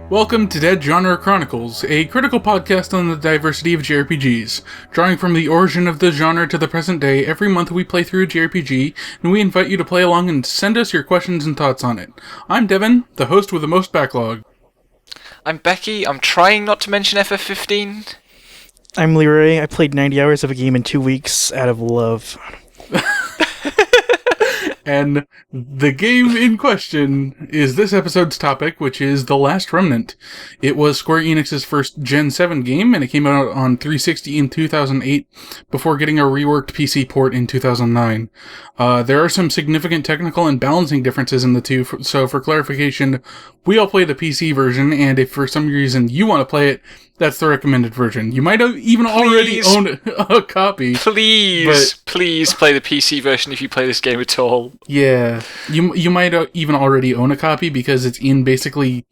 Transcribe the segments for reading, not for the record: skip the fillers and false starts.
Welcome to Dead Genre Chronicles, a critical podcast on the diversity of JRPGs. Drawing from the origin of the genre to the present day, every month we play through a JRPG, and we invite you to play along and send us your questions and thoughts on it. I'm Devin, the host with the most backlog. I'm Becky, I'm trying not to mention FF15. I'm Leroy, I played 90 hours of a game in 2 weeks out of love. And the game in question is this episode's topic, which is The Last Remnant. It was Square-Enix's first Gen 7 game, and it came out on 360 in 2008, before getting a reworked PC port in 2009. There are some significant technical and balancing differences in the two, so for clarification, we all play the PC version, and if for some reason you want to play it, that's the recommended version. You might even already own a copy. Please play the PC version if you play this game at all. Yeah, you might even already own a copy because it's in basically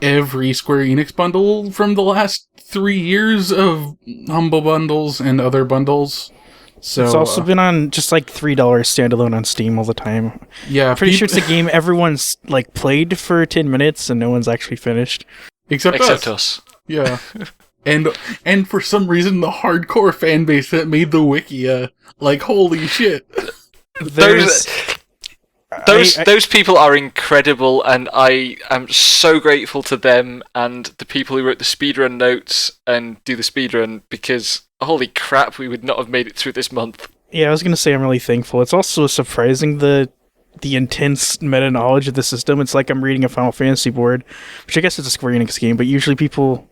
every Square Enix bundle from the last 3 years of Humble Bundles and other bundles. So, it's also been on just like $3 standalone on Steam all the time. Yeah, Pretty sure it's a game everyone's like played for 10 minutes and no one's actually finished. Except us. Yeah. And for some reason, the hardcore fan base that made the wiki, like, holy shit. Those people are incredible, and I am so grateful to them and the people who wrote the speedrun notes and do the speedrun, because holy crap, we would not have made it through this month. Yeah, I was going to say I'm really thankful. It's also surprising the intense meta-knowledge of the system. It's like I'm reading a Final Fantasy board, which I guess is a Square Enix game, but usually people,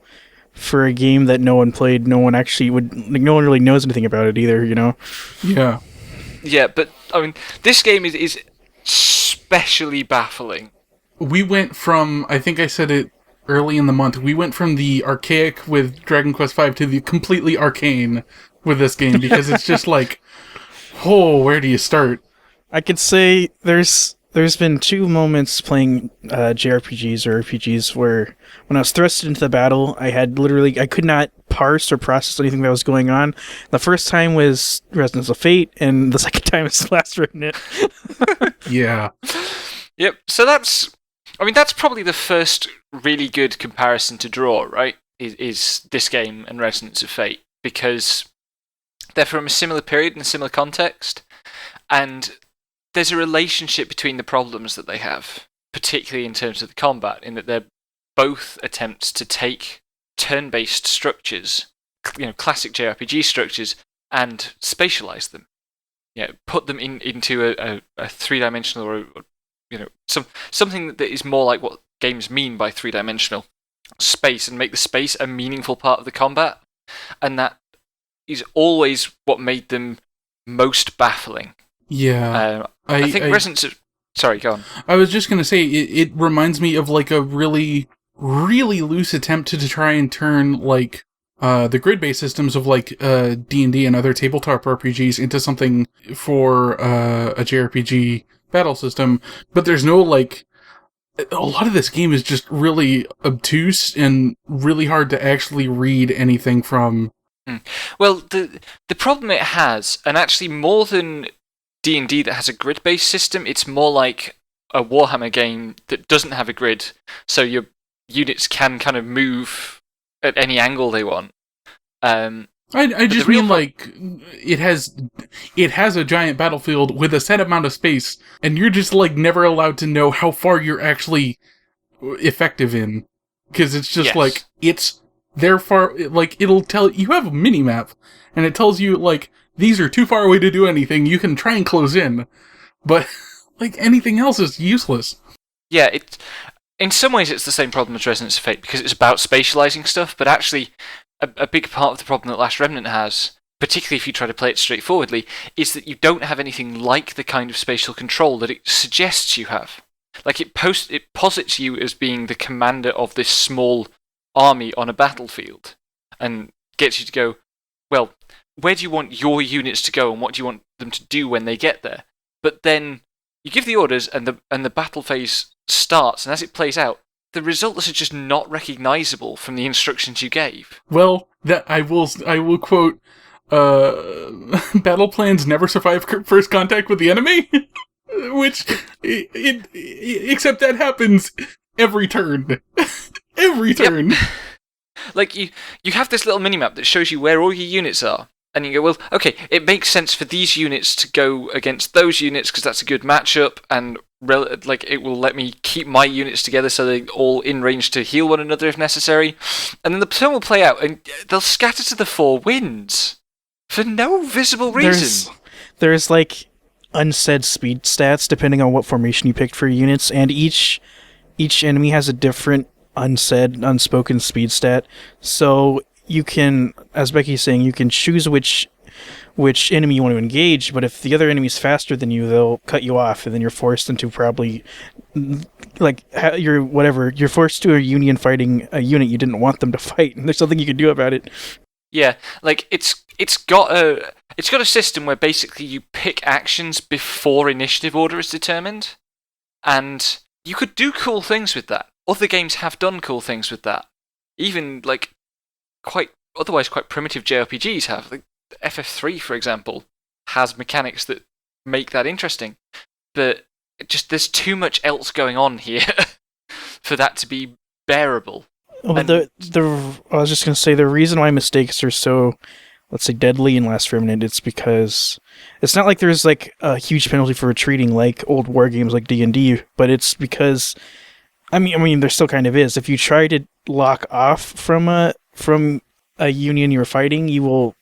for a game that no one played, no one really knows anything about it either, you know? Yeah. Yeah, but, I mean, this game is especially baffling. We went from, I think I said it early in the month, we went from the archaic with Dragon Quest V to the completely arcane with this game, because it's just like, oh, where do you start? I could say there's been 2 moments playing JRPGs or RPGs where when I was thrust into the battle, I could not parse or process anything that was going on. The first time was Resonance of Fate, and the second time is Last Remnant. Yeah. Yep, so that's probably the first really good comparison to draw, right? Is this game and Resonance of Fate, because they're from a similar period and a similar context, and there's a relationship between the problems that they have, particularly in terms of the combat, in that they're both attempts to take turn-based structures, classic JRPG structures, and spatialize them. Put them into a three-dimensional, or something that is more like what games mean by three-dimensional space, and make the space a meaningful part of the combat. And that is always what made them most baffling. Yeah. I think Resonance of... Sorry, go on. I was just going to say, it reminds me of like a really, really loose attempt to try and turn like the grid-based systems of like D&D and other tabletop RPGs into something for a JRPG battle system, but there's no like... A lot of this game is just really obtuse and really hard to actually read anything from. Well, the problem it has, and actually more than D&D that has a grid-based system, it's more like a Warhammer game that doesn't have a grid, so your units can kind of move at any angle they want. I just mean like it has a giant battlefield with a set amount of space, and you're just like never allowed to know how far you're actually effective in, because it's just like it's there far. Like it'll tell you have a mini map, and it tells you like these are too far away to do anything. You can try and close in, but like anything else is useless. Yeah, in some ways it's the same problem as Resonance of Fate, because it's about spatializing stuff, but actually a big part of the problem that Last Remnant has, particularly if you try to play it straightforwardly, is that you don't have anything like the kind of spatial control that it suggests you have. Like it posits you as being the commander of this small army on a battlefield, and gets you to go, well, where do you want your units to go, and what do you want them to do when they get there? But then you give the orders, and the battle phase starts and as it plays out, the results are just not recognizable from the instructions you gave. Well, that I will quote, battle plans never survive first contact with the enemy, which, except that happens every turn. Every turn. Yep. Like, you have this little minimap that shows you where all your units are. And you go, well, okay, it makes sense for these units to go against those units because that's a good matchup, and it will let me keep my units together so they're all in range to heal one another if necessary. And then the turn will play out, and they'll scatter to the four winds for no visible reason. There's like unsaid speed stats depending on what formation you picked for your units, and each enemy has a different unsaid, unspoken speed stat. So you can, as Becky's saying, you can choose which enemy you want to engage, but if the other enemy's faster than you, they'll cut you off, and then you're forced into probably, you're forced to a union fighting a unit you didn't want them to fight, and there's something you can do about it. Yeah, like, it's got a system where basically you pick actions before initiative order is determined, and you could do cool things with that. Other games have done cool things with that. Even, like, otherwise quite primitive JRPGs have. Like, FF3, for example, has mechanics that make that interesting. But there's too much else going on here for that to be bearable. Well, I was just going to say, the reason why mistakes are so, let's say, deadly in Last Remnant, it's because it's not like there's like a huge penalty for retreating like old war games like D&D, but it's because, I mean, there still kind of is. If you try to lock off from a union you're fighting, you will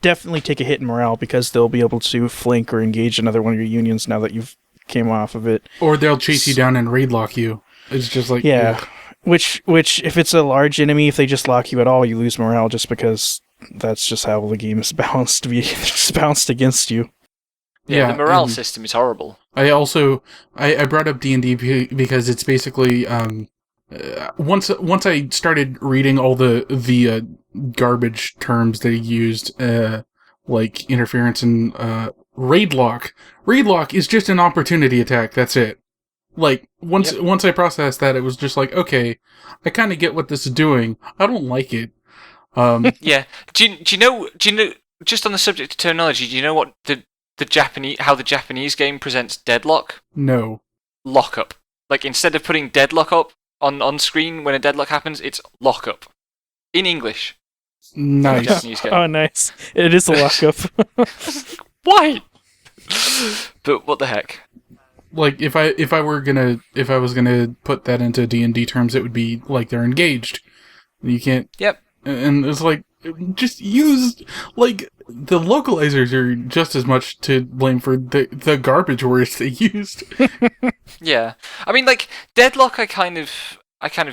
definitely take a hit in morale because they'll be able to flank or engage another one of your unions now that you've came off of it. Or they'll chase you down and raid lock you. It's just like... Yeah. Ugh. Which, if it's a large enemy, if they just lock you at all, you lose morale just because that's just how the game is balanced to be just bounced against you. Yeah, the morale system is horrible. I brought up D&D because it's basically... once I started reading all the garbage terms they used, like interference and raid lock. Raid lock is just an opportunity attack. That's it. Like once I processed that, it was just like, okay, I kind of get what this is doing. I don't like it. Yeah. Do you know? Just on the subject of terminology, do you know what how the Japanese game presents deadlock? No. Lockup. Like, instead of putting deadlock up on screen when a deadlock happens, it's lockup in English. Nice. Oh, nice. It is a lockup. Why? But what the heck? Like, if I was gonna put that into D&D terms, it would be like they're engaged. You can't. Yep. And it's like, just use, like, the localizers are just as much to blame for the garbage words they used. Yeah, I mean, like, deadlock, I kind of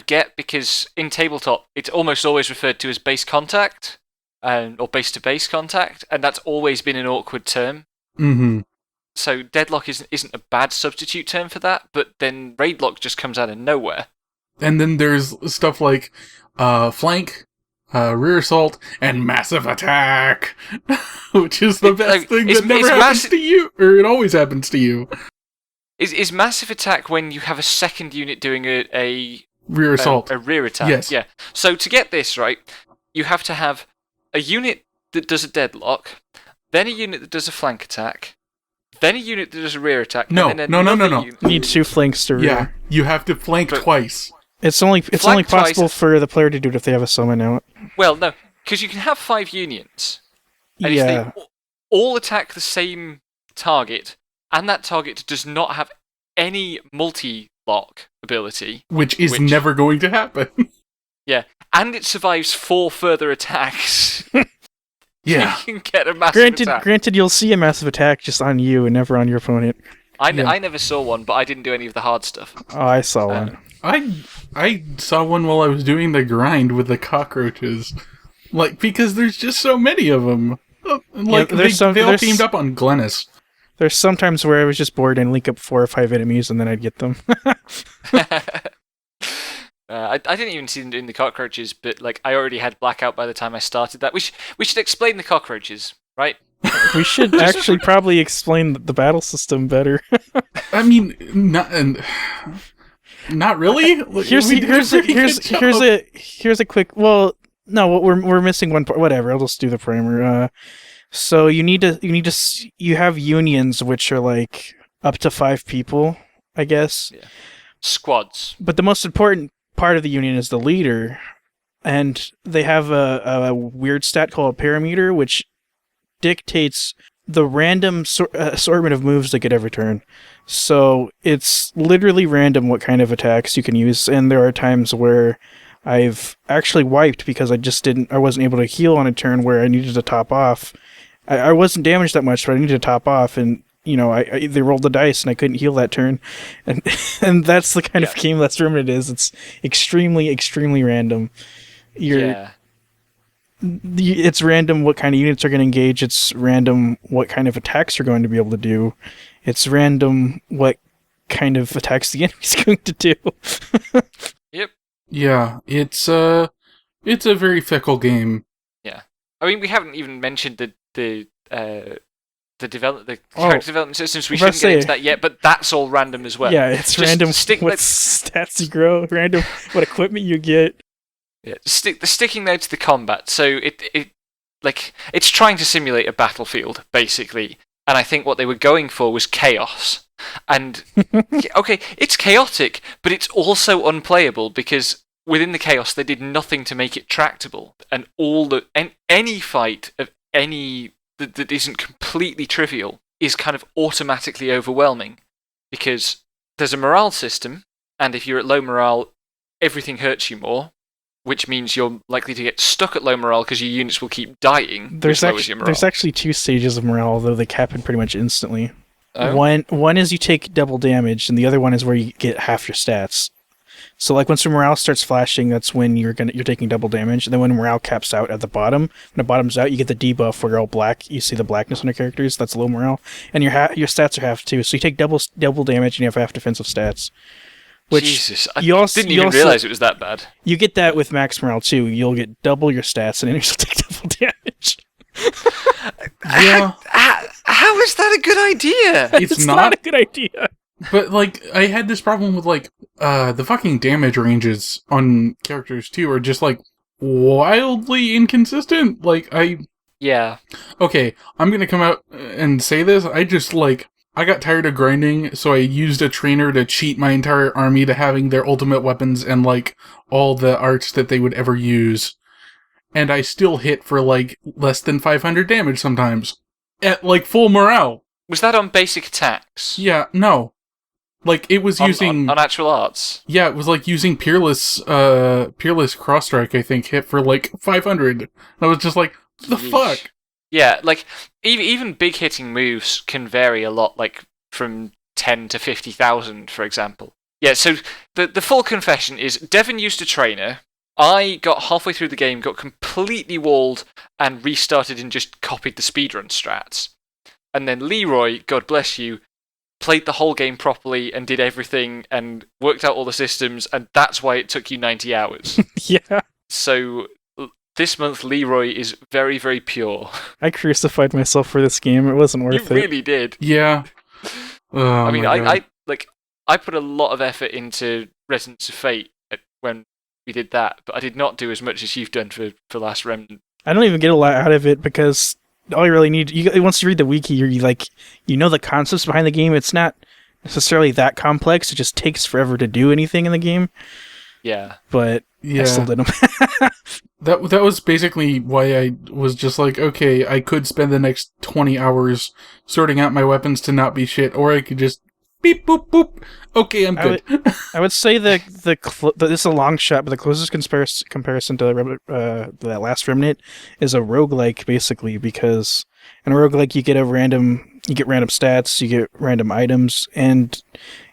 get, because in tabletop it's almost always referred to as base contact, or base to base contact, and that's always been an awkward term. Mm-hmm. So deadlock isn't a bad substitute term for that, but then raidlock just comes out of nowhere. And then there's stuff like flank, rear assault, and massive attack, which is the best thing that never happens to you, or it always happens to you. Is massive attack when you have a second unit doing a rear assault, a rear attack? Yes. Yeah. So to get this right, you have to have a unit that does a deadlock, then a unit that does a flank attack, then a unit that does a rear attack. No. You need two flanks to rear. Yeah, you have to flank twice. It's only possible for the player to do it if they have a summon out. Well, no, because you can have 5 unions. And if they all attack the same target, and that target does not have any multi-lock ability... Which is never going to happen. Yeah, and it survives 4 further attacks... Yeah. You can get a massive attack. Granted, you'll see a massive attack just on you and never on your opponent. I never saw one, but I didn't do any of the hard stuff. Oh, I saw one. I saw one while I was doing the grind with the cockroaches. Like, because there's just so many of them. Like, they all teamed up on Glennis. There's sometimes where I was just bored and link up 4 or 5 enemies and then I'd get them. I didn't even see them doing the cockroaches, but like I already had blackout by the time I started that. We should explain the cockroaches, right? We should actually probably explain the battle system better. I mean, Not really. Here's a quick. Well, no, we're missing one part. Whatever. I'll just do the primer. So you have unions which are like up to 5 people, I guess. Yeah. Squads. But the most important part of the union is the leader, and they have a weird stat called a parameter, which dictates the random assortment of moves they get every turn. So it's literally random what kind of attacks you can use, and there are times where I've actually wiped because I wasn't able to heal on a turn where I needed to top off. I wasn't damaged that much, but I needed to top off, and they rolled the dice and I couldn't heal that turn, and and that's the kind of game Last Remnant is. It's extremely, extremely random. It's random what kind of units are going to engage. It's random what kind of attacks you're going to be able to do. It's random what kind of attacks the enemy's going to do. Yep. Yeah, it's a very fickle game. Yeah, I mean, we haven't even mentioned the character development systems. We shouldn't get into that yet, but that's all random as well. Yeah, it's just random what stats you grow, random what equipment you get. Yeah, sticking there to the combat. So it's trying to simulate a battlefield, basically. And I think what they were going for was chaos. And okay, it's chaotic, but it's also unplayable because within the chaos they did nothing to make it tractable. And any fight of any that isn't completely trivial is kind of automatically overwhelming because there's a morale system, and if you're at low morale, everything hurts you more, which means you're likely to get stuck at low morale because your units will keep dying. There's actually 2 stages of morale, although they happen pretty much instantly. Oh. One is you take double damage, and the other one is where you get half your stats. So like once your morale starts flashing, that's when you're taking double damage. And then when morale caps out at the bottom, when it bottoms out, you get the debuff where you're all black. You see the blackness on your characters. That's low morale, and your stats are half too. So you take double damage, and you have half defensive stats. Which Jesus, I didn't even realize it was that bad. You get that with max morale too. You'll get double your stats, and then you'll take double damage. Yeah. How is that a good idea? It's not a good idea. But, like, I had this problem with, like, the fucking damage ranges on characters, too, are just, like, wildly inconsistent. Like, Yeah. Okay, I'm gonna come out and say this. I got tired of grinding, so I used a trainer to cheat my entire army to having their ultimate weapons and, like, all the arts that they would ever use. And I still hit for, like, less than 500 damage sometimes. At, like, full morale. Was that on basic attacks? Yeah, no. Like, it was using... On actual arts? Yeah, it was like using Peerless Cross-Strike, I think, hit for like 500. I was just like, the fuck? Yeah, like, even big hitting moves can vary a lot, like, from 10 to 50,000, for example. Yeah, so the full confession is, Devon used a trainer, I got halfway through the game, got completely walled, and restarted and just copied the speedrun strats. And then Leroy, God bless you, played the whole game properly and did everything and worked out all the systems, and that's why it took you 90 hours. Yeah. So this month, Leroy is very, very pure. I crucified myself for this game. It wasn't worth it. You really did. Yeah. Oh, I mean, I put a lot of effort into Resonance of Fate when we did that, but I did not do as much as you've done for Last Remnant. I don't even get a lot out of it because all you really need, once you read the wiki, you know the concepts behind the game. It's not necessarily that complex. It just takes forever to do anything in the game. Yeah. But yeah. I still did them. That was basically why I was just like, okay, I could spend the next 20 hours sorting out my weapons to not be shit, or I could just beep, boop, boop. Okay, I'm good. I would say this is a long shot, but the closest comparison to that Last Remnant is a roguelike, basically, because in a roguelike you get random stats, you get random items, and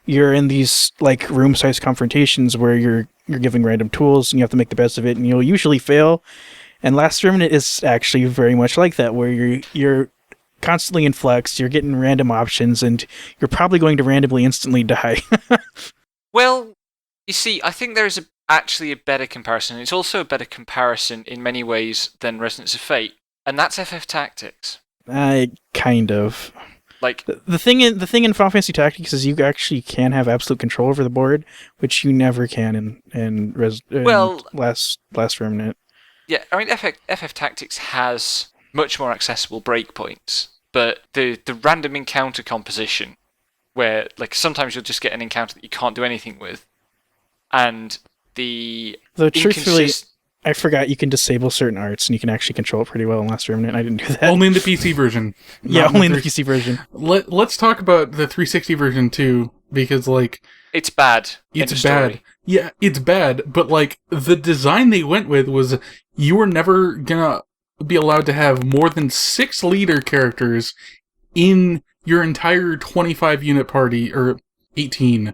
you're in these like room-sized confrontations where you're giving random tools and you have to make the best of it, and you'll usually fail. And Last Remnant is actually very much like that, where you're constantly in flux, you're getting random options, and you're probably going to randomly instantly die. Well, you see, I think there is actually a better comparison. It's also a better comparison in many ways than Resonance of Fate, and that's FF Tactics. Kind of. Like The thing in Final Fantasy Tactics is you actually can have absolute control over the board, which you never can in Last Remnant. yeah, I mean FF Tactics has much more accessible breakpoints, but the random encounter composition, where like sometimes you'll just get an encounter that you can't do anything with, and Though truthfully, I forgot you can disable certain arts and you can actually control it pretty well in Last Remnant. I didn't do that. Only in the PC version. Yeah, only in the PC version. Let's talk about the 360 version too, because like it's bad. It's bad. Yeah, it's bad, but like the design they went with was you were never gonna be allowed to have more than 6 leader characters in your entire 25 unit party, or 18.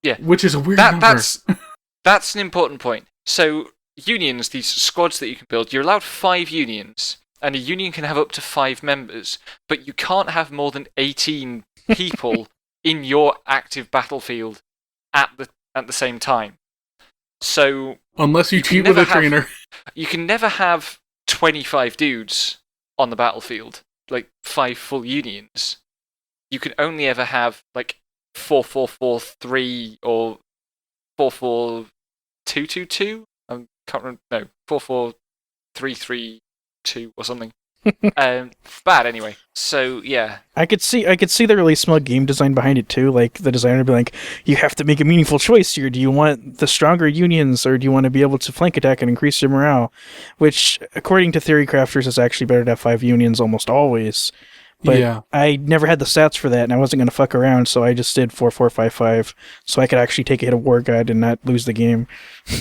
Yeah. Which is a weird number. That's an important point. So unions, these squads that you can build, you're allowed 5 unions, and a union can have up to 5 members, but you can't have more than 18 people in your active battlefield at the same time. So unless you cheat with a trainer, you can never have 25 dudes on the battlefield, like 5 full unions. You can only ever have like 4-4-4-3 or 4-4-2-2-2. I can't remember. No, 4-4-3-3-2 or something. Bad anyway. So yeah, I could see the really smug game design behind it too. Like the designer would be like, you have to make a meaningful choice here. Do you want the stronger unions, or do you want to be able to flank attack and increase your morale? Which, according to theory crafters, is actually better to have 5 unions almost always. But yeah. I never had the stats for that, and I wasn't going to fuck around, so I just did 4-4-5-5, so I could actually take a hit of War God and not lose the game.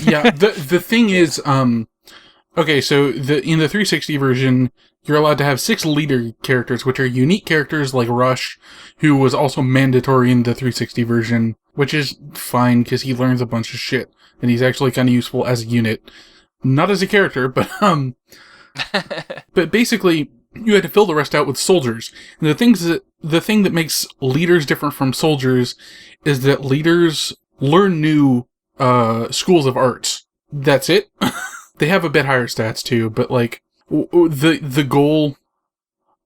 Yeah, the thing is, okay, so in the 360 version, you're allowed to have 6 leader characters, which are unique characters like Rush, who was also mandatory in the 360 version, which is fine, because he learns a bunch of shit, and he's actually kind of useful as a unit. Not as a character, but, but basically, you had to fill the rest out with soldiers. And the thing that makes leaders different from soldiers is that leaders learn new schools of arts. That's it. They have a bit higher stats too, but like the goal.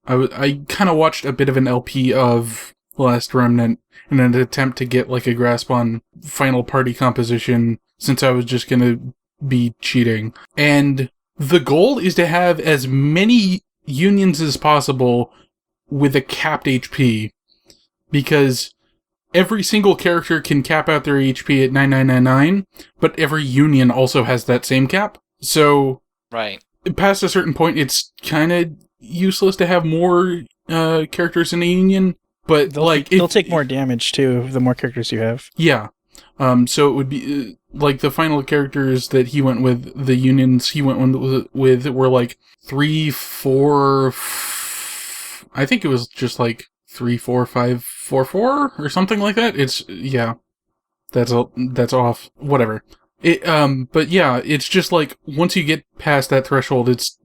I kind of watched a bit of an LP of Last Remnant in an attempt to get like a grasp on final party composition, since I was just gonna be cheating. And the goal is to have as many unions as possible with a capped HP, because every single character can cap out their HP at 9999, but every union also has that same cap. So, right, past a certain point, it's kind of useless to have more characters in a union. But they'll take more damage too the more characters you have. Yeah. So it would be like the final characters that he went with, the unions he went with were like 3, 4. I think it was just like 3, 4, 5, 4, 4 or something like that. That's off. Whatever. But yeah, it's just like once you get past that threshold, it's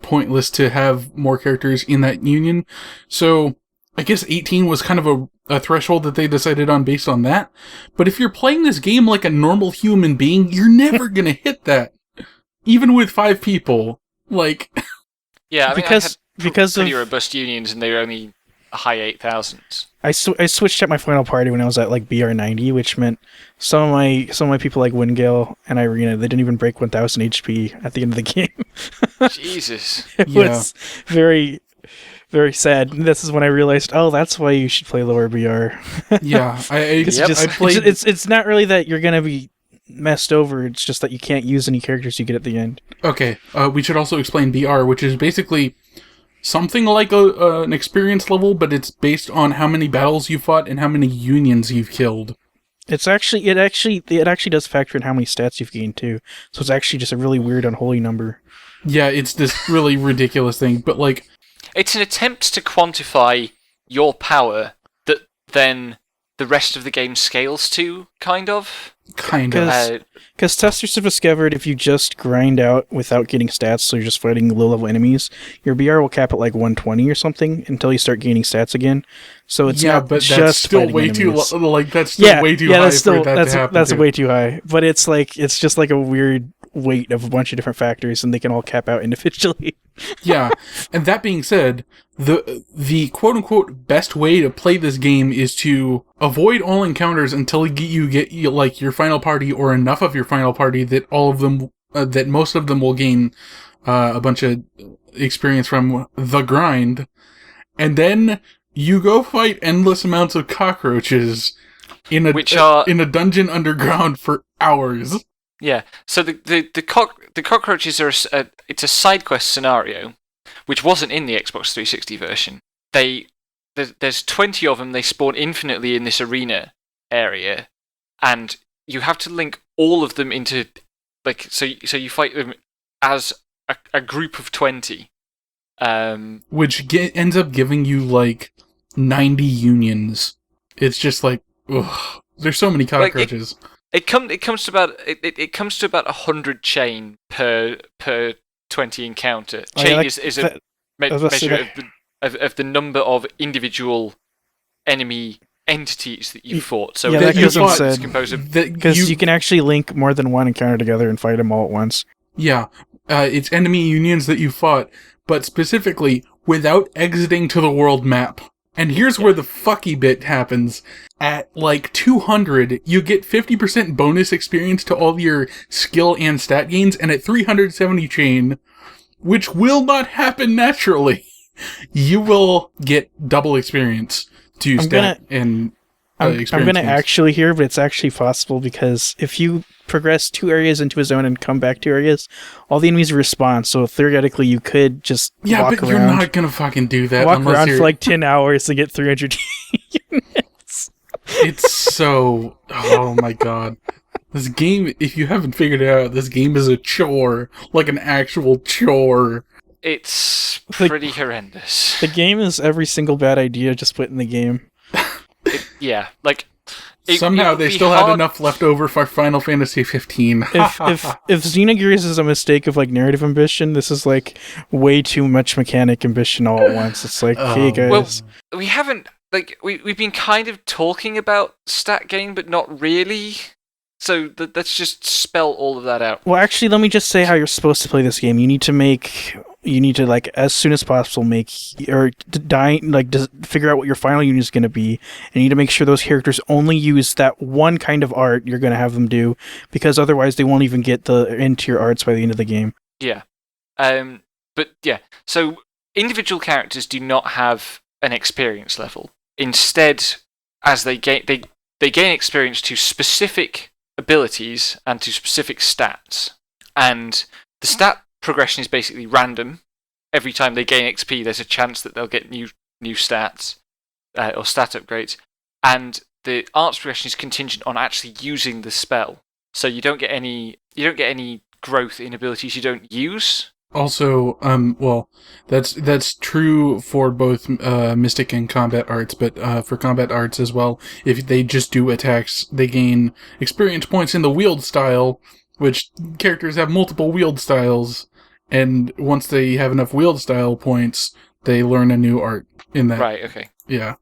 pointless to have more characters in that union. So I guess 18 was kind of a threshold that they decided on based on that. But if you're playing this game like a normal human being, you're never gonna hit that. Even with 5 people. Like... Yeah, I mean, because pretty robust unions, and they were only high 8,000s. I switched at my final party when I was at like BR90, which meant some of my people like Wingale and Irina, they didn't even break 1,000 HP at the end of the game. Jesus. It was very... very sad. This is when I realized, oh, that's why you should play lower BR. Yeah, I played. It's not really that you're gonna be messed over. It's just that you can't use any characters you get at the end. Okay, we should also explain BR, which is basically something like an experience level, but it's based on how many battles you fought and how many unions you've killed. It actually does factor in how many stats you've gained too. So it's actually just a really weird unholy number. Yeah, it's this really ridiculous thing, but like. It's an attempt to quantify your power that then the rest of the game scales to, kind of. Because testers have discovered if you just grind out without getting stats, so you're just fighting low-level enemies, your BR will cap at like 120 or something until you start gaining stats again. So it's not but just that's still way enemies. That's still way too high for that to happen. That's way too high. But it's just like a weird weight of a bunch of different factors, and they can all cap out individually. Yeah, and that being said, the quote-unquote best way to play this game is to avoid all encounters until you get like your final party or enough of your final party that all of them, that most of them will gain a bunch of experience from the grind, and then you go fight endless amounts of cockroaches in a dungeon underground for hours. Yeah, so the cockroaches are it's a side quest scenario, which wasn't in the Xbox 360 version. There's 20 of them. They spawn infinitely in this arena area, and you have to link all of them into so you fight them as a group of 20, which ends up giving you like 90 unions. It's just like, ugh, there's so many cockroaches. It comes to about 100 chain per 20 encounter. Chain is a measure of the number of individual enemy entities that you fought. So that goes it's composed of because you can actually link more than one encounter together and fight them all at once. Yeah, it's enemy unions that you fought, but specifically without exiting to the world map. And here's where the fucky bit happens. At like 200, you get 50% bonus experience to all your skill and stat gains, and at 370 chain, which will not happen naturally, you will get double experience to stat and experience. I'm going to gains. actually here, but it's actually possible because if you progress 2 areas into a zone and come back 2 areas, all the enemies respawn. So theoretically, you could just walk but around. You're not going to fucking do that. Walk around for like 10 hours to get 300 units. It's so... Oh my god. This game, if you haven't figured it out, this game is a chore. Like an actual chore. It's pretty horrendous. The game is every single bad idea just put in the game. Somehow they still had enough left over for Final Fantasy 15. If Xenogears is a mistake of like narrative ambition, this is like way too much mechanic ambition all at once. It's like, hey guys, well, we haven't we've been kind of talking about stat gain, but not really. So let's just spell all of that out. Well, actually, let me just say how you're supposed to play this game. You need to like as soon as possible figure out what your final unit is going to be, and you need to make sure those characters only use that one kind of art you're going to have them do, because otherwise they won't even get into your arts by the end of the game. Yeah, but yeah, so individual characters do not have an experience level. Instead, as they gain experience to specific abilities and to specific stats, and the stat progression is basically random. Every time they gain XP, there's a chance that they'll get new stats or stat upgrades, and the arts progression is contingent on actually using the spell. So you don't get any growth in abilities you don't use. Also, well, that's true for both Mystic and Combat Arts, but for Combat Arts as well, if they just do attacks, they gain experience points in the wield style, which characters have multiple wield styles, and once they have enough wield style points, they learn a new art in that. Right, okay. Yeah.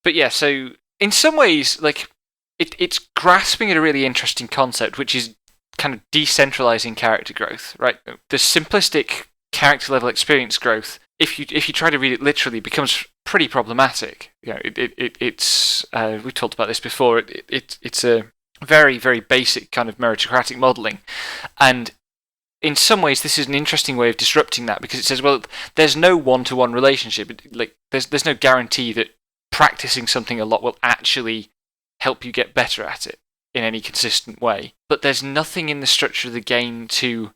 But yeah, so in some ways, like, it's grasping at a really interesting concept, which is kind of decentralizing character growth, right? The simplistic character level experience growth, if you try to read it literally, becomes pretty problematic. You know, it's we've talked about this before. It's a very, very basic kind of meritocratic modeling, and in some ways this is an interesting way of disrupting that, because it says, well, there's no one-to-one relationship. Like there's no guarantee that practicing something a lot will actually help you get better at it in any consistent way. But there's nothing in the structure of the game to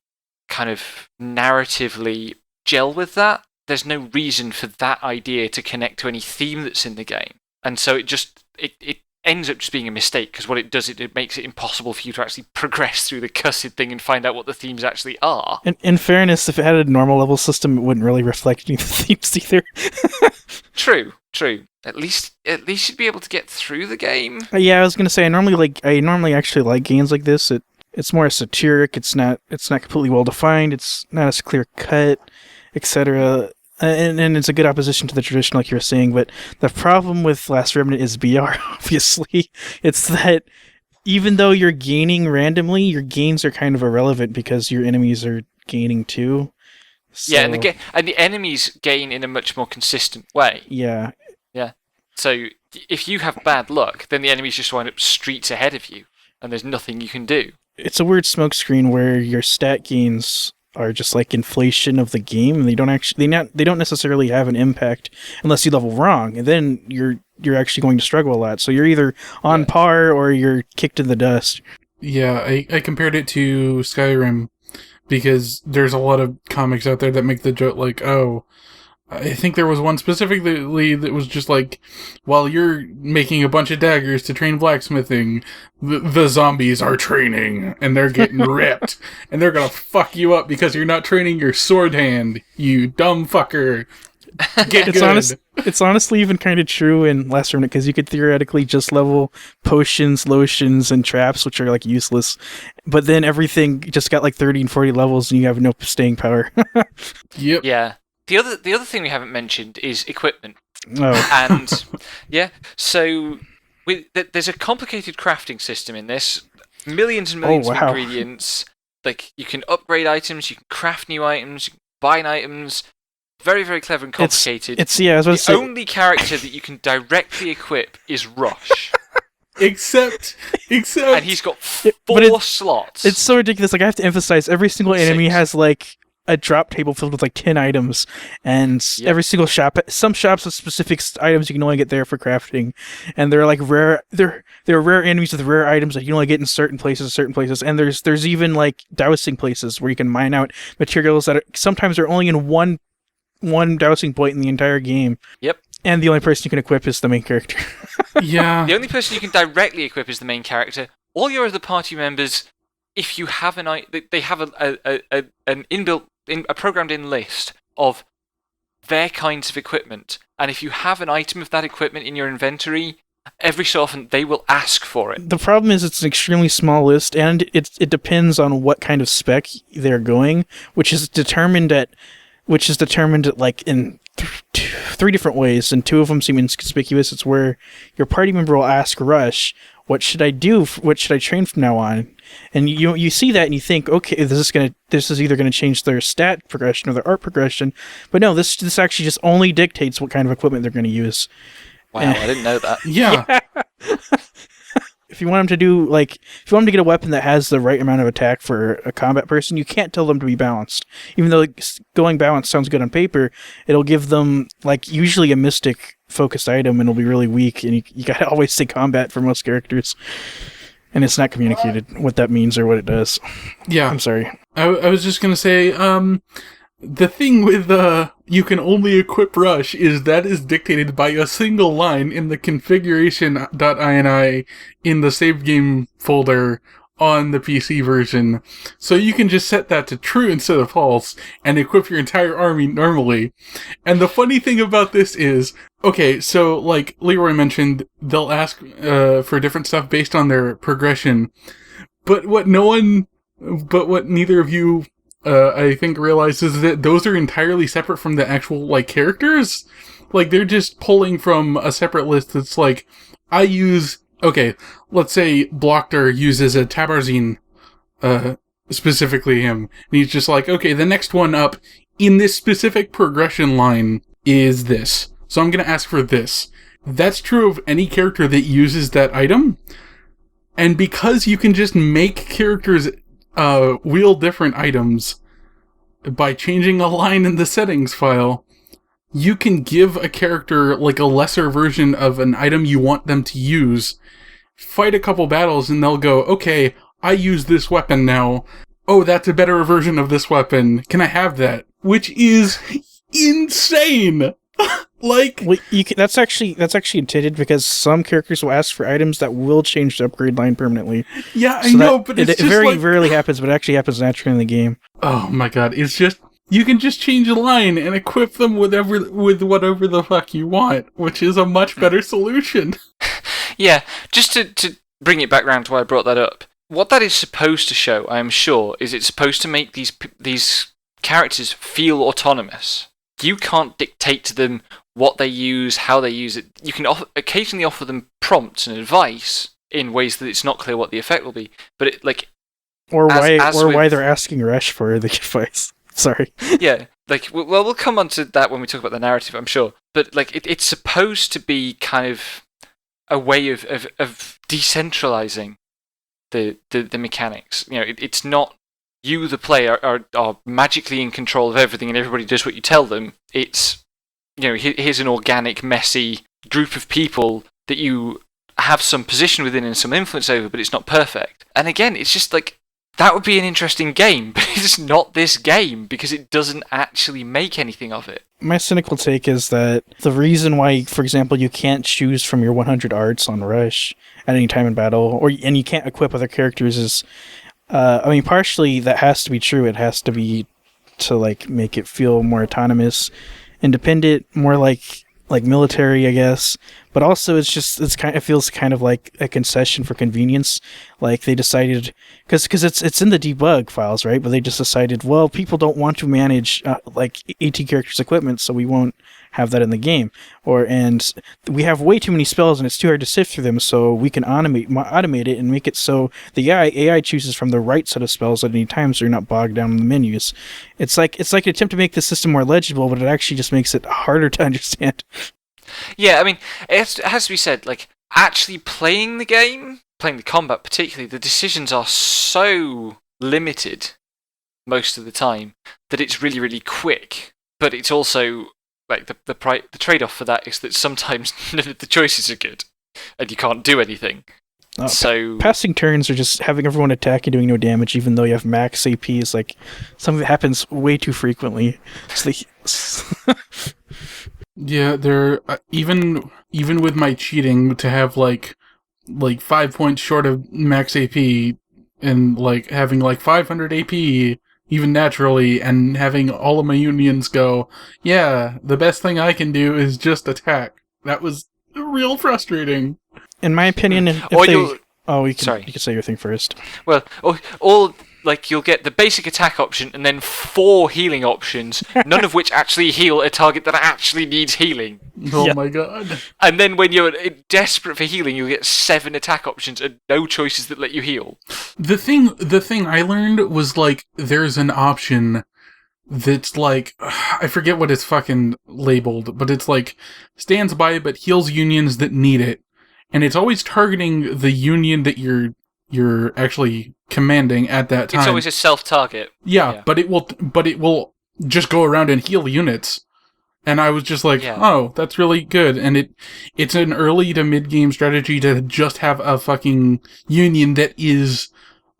kind of narratively gel with that. There's no reason for that idea to connect to any theme that's in the game. And so it ends up just being a mistake, because what it does, it makes it impossible for you to actually progress through the cussed thing and find out what the themes actually are. In fairness, if it had a normal level system, it wouldn't really reflect any of the themes either. True. At least you'd be able to get through the game. Yeah, I was gonna say I normally actually like games like this. It's more satiric. It's not completely well defined. It's not as clear cut, etc. And it's a good opposition to the tradition, like you were saying. But the problem with Last Remnant is BR. Obviously, it's that even though you're gaining randomly, your gains are kind of irrelevant because your enemies are gaining too. So, Yeah, and the enemies gain in a much more consistent way. yeah. Yeah. So if you have bad luck, then the enemies just wind up streets ahead of you, and there's nothing you can do. It's a weird smokescreen where your stat gains are just like inflation of the game, and they don't necessarily have an impact unless you level wrong, and then you're actually going to struggle a lot. So you're either on par or you're kicked in the dust. Yeah, I compared it to Skyrim because there's a lot of comics out there that make the joke like, oh, I think there was one specifically that was just like, while you're making a bunch of daggers to train blacksmithing, the zombies are training, and they're getting ripped, and they're gonna fuck you up because you're not training your sword hand, you dumb fucker. It's honestly even kind of true in Last Remnant, because you could theoretically just level potions, lotions, and traps, which are like useless, but then everything just got like 30 and 40 levels, and you have no staying power. Yep. Yeah. The other thing we haven't mentioned is equipment. Oh. And yeah, so there's a complicated crafting system in this. Millions and millions of ingredients. Like, you can upgrade items, you can craft new items, you can buy items. Very, very clever and complicated. The only character that you can directly equip is Rush. Except, and he's got four slots. It's so ridiculous. Like, I have to emphasize, every single enemy has like a drop table filled with like 10 items, and every single shop, some shops have specific items you can only get there for crafting, and they're like rare. There are rare enemies with rare items that you only get in certain places, and there's even like dowsing places where you can mine out materials that sometimes are only in one dowsing point in the entire game. Yep. And the only person you can equip is the main character. Yeah. The only person you can directly equip is the main character. All your other party members, if you have they have an inbuilt, a programmed-in list of their kinds of equipment, and if you have an item of that equipment in your inventory, every so often they will ask for it. The problem is it's an extremely small list, and it depends on what kind of spec they're going, which is determined like in three different ways, and two of them seem inconspicuous. It's where your party member will ask Rush, what should I do? What should I train from now on? And you see that and you think, okay, this is either gonna change their stat progression or their art progression. But no, this actually just only dictates what kind of equipment they're gonna use. Wow, I didn't know that. Yeah. If you want them to get a weapon that has the right amount of attack for a combat person, you can't tell them to be balanced. Even though going balanced sounds good on paper, it'll give them like usually a mystic focused item, and it'll be really weak, and you gotta always say combat for most characters. And it's not communicated what that means or what it does. Yeah. I'm sorry. I was just gonna say, the thing with you can only equip Rush is dictated by a single line in the configuration.ini in the save game folder on the PC version. So you can just set that to true instead of false and equip your entire army normally. And the funny thing about this is, okay, so like Leroy mentioned, they'll ask for different stuff based on their progression. But what neither of you I think realizes that those are entirely separate from the actual like characters. Like, they're just pulling from a separate list that's like, let's say Blockter uses a Tabarzine, specifically him. And he's just like, okay, the next one up in this specific progression line is this. So I'm gonna ask for this. That's true of any character that uses that item. And because you can just make characters wield different items by changing a line in the settings file, you can give a character like a lesser version of an item you want them to use, fight a couple battles, and they'll go, okay, I use this weapon now. Oh, that's a better version of this weapon. Can I have that? Which is insane! That's actually intended because some characters will ask for items that will change the upgrade line permanently. Yeah, I know, but it very rarely happens, but it actually happens naturally in the game. Oh my god, it's just, you can just change a line and equip them with whatever the fuck you want, which is a much better solution. Yeah, just to bring it back round to why I brought that up. What that is supposed to show, I am sure, is it's supposed to make these characters feel autonomous. You can't dictate to them what they use, how they use it. You can occasionally offer them prompts and advice in ways that it's not clear what the effect will be. But it, like, Or as with- why they're asking Rush for the advice. Sorry. yeah, like, well, we'll come on to that when we talk about the narrative, I'm sure. But like, it's supposed to be kind of a way of decentralizing the mechanics. You know, it's not you, the player, are magically in control of everything and everybody does what you tell them. It's, you know, here's an organic, messy group of people that you have some position within and some influence over, but it's not perfect. And again, it's just like, that would be an interesting game, but it's not this game because it doesn't actually make anything of it. My cynical take is that the reason why, for example, you can't choose from your 100 arts on Rush at any time in battle, and you can't equip other characters is, I mean, partially that has to be true. It has to be to like make it feel more autonomous, independent, more like military, I guess. But also, it feels kind of like a concession for convenience. Like they decided, because it's in the debug files, right? But they just decided, well, people don't want to manage like 18 characters' equipment, so we won't have that in the game. And we have way too many spells, and it's too hard to sift through them. So we can automate it and make it so the AI chooses from the right set of spells at any time, so you're not bogged down in the menus. It's like an attempt to make the system more legible, but it actually just makes it harder to understand. Yeah, I mean, it has to be said, like, actually playing the game, playing the combat particularly, the decisions are so limited most of the time that it's really, really quick. But it's also, like, the trade-off for that is that sometimes none of the choices are good, and you can't do anything. So passing turns or just having everyone attack and doing no damage, even though you have max AP, is like something that happens way too frequently. Yeah, there even with my cheating to have like 5 points short of max AP and like having like 500 AP even naturally and having all of my unions go, yeah, the best thing I can do is just attack. That was real frustrating. In my opinion, you can say your thing first. Well, or like you'll get the basic attack option and then 4 healing options, none of which actually heal a target that actually needs healing. Oh my god. And then when you're desperate for healing, you'll get 7 attack options and no choices that let you heal. The thing I learned was like there's an option that's like, I forget what it's fucking labeled, but it's like stands by but heals unions that need it. And it's always targeting the union that you're actually commanding at that time. It's always a self-target. Yeah, but it will just go around and heal units. And I was just like, oh, that's really good. And it's an early to mid-game strategy to just have a fucking union that is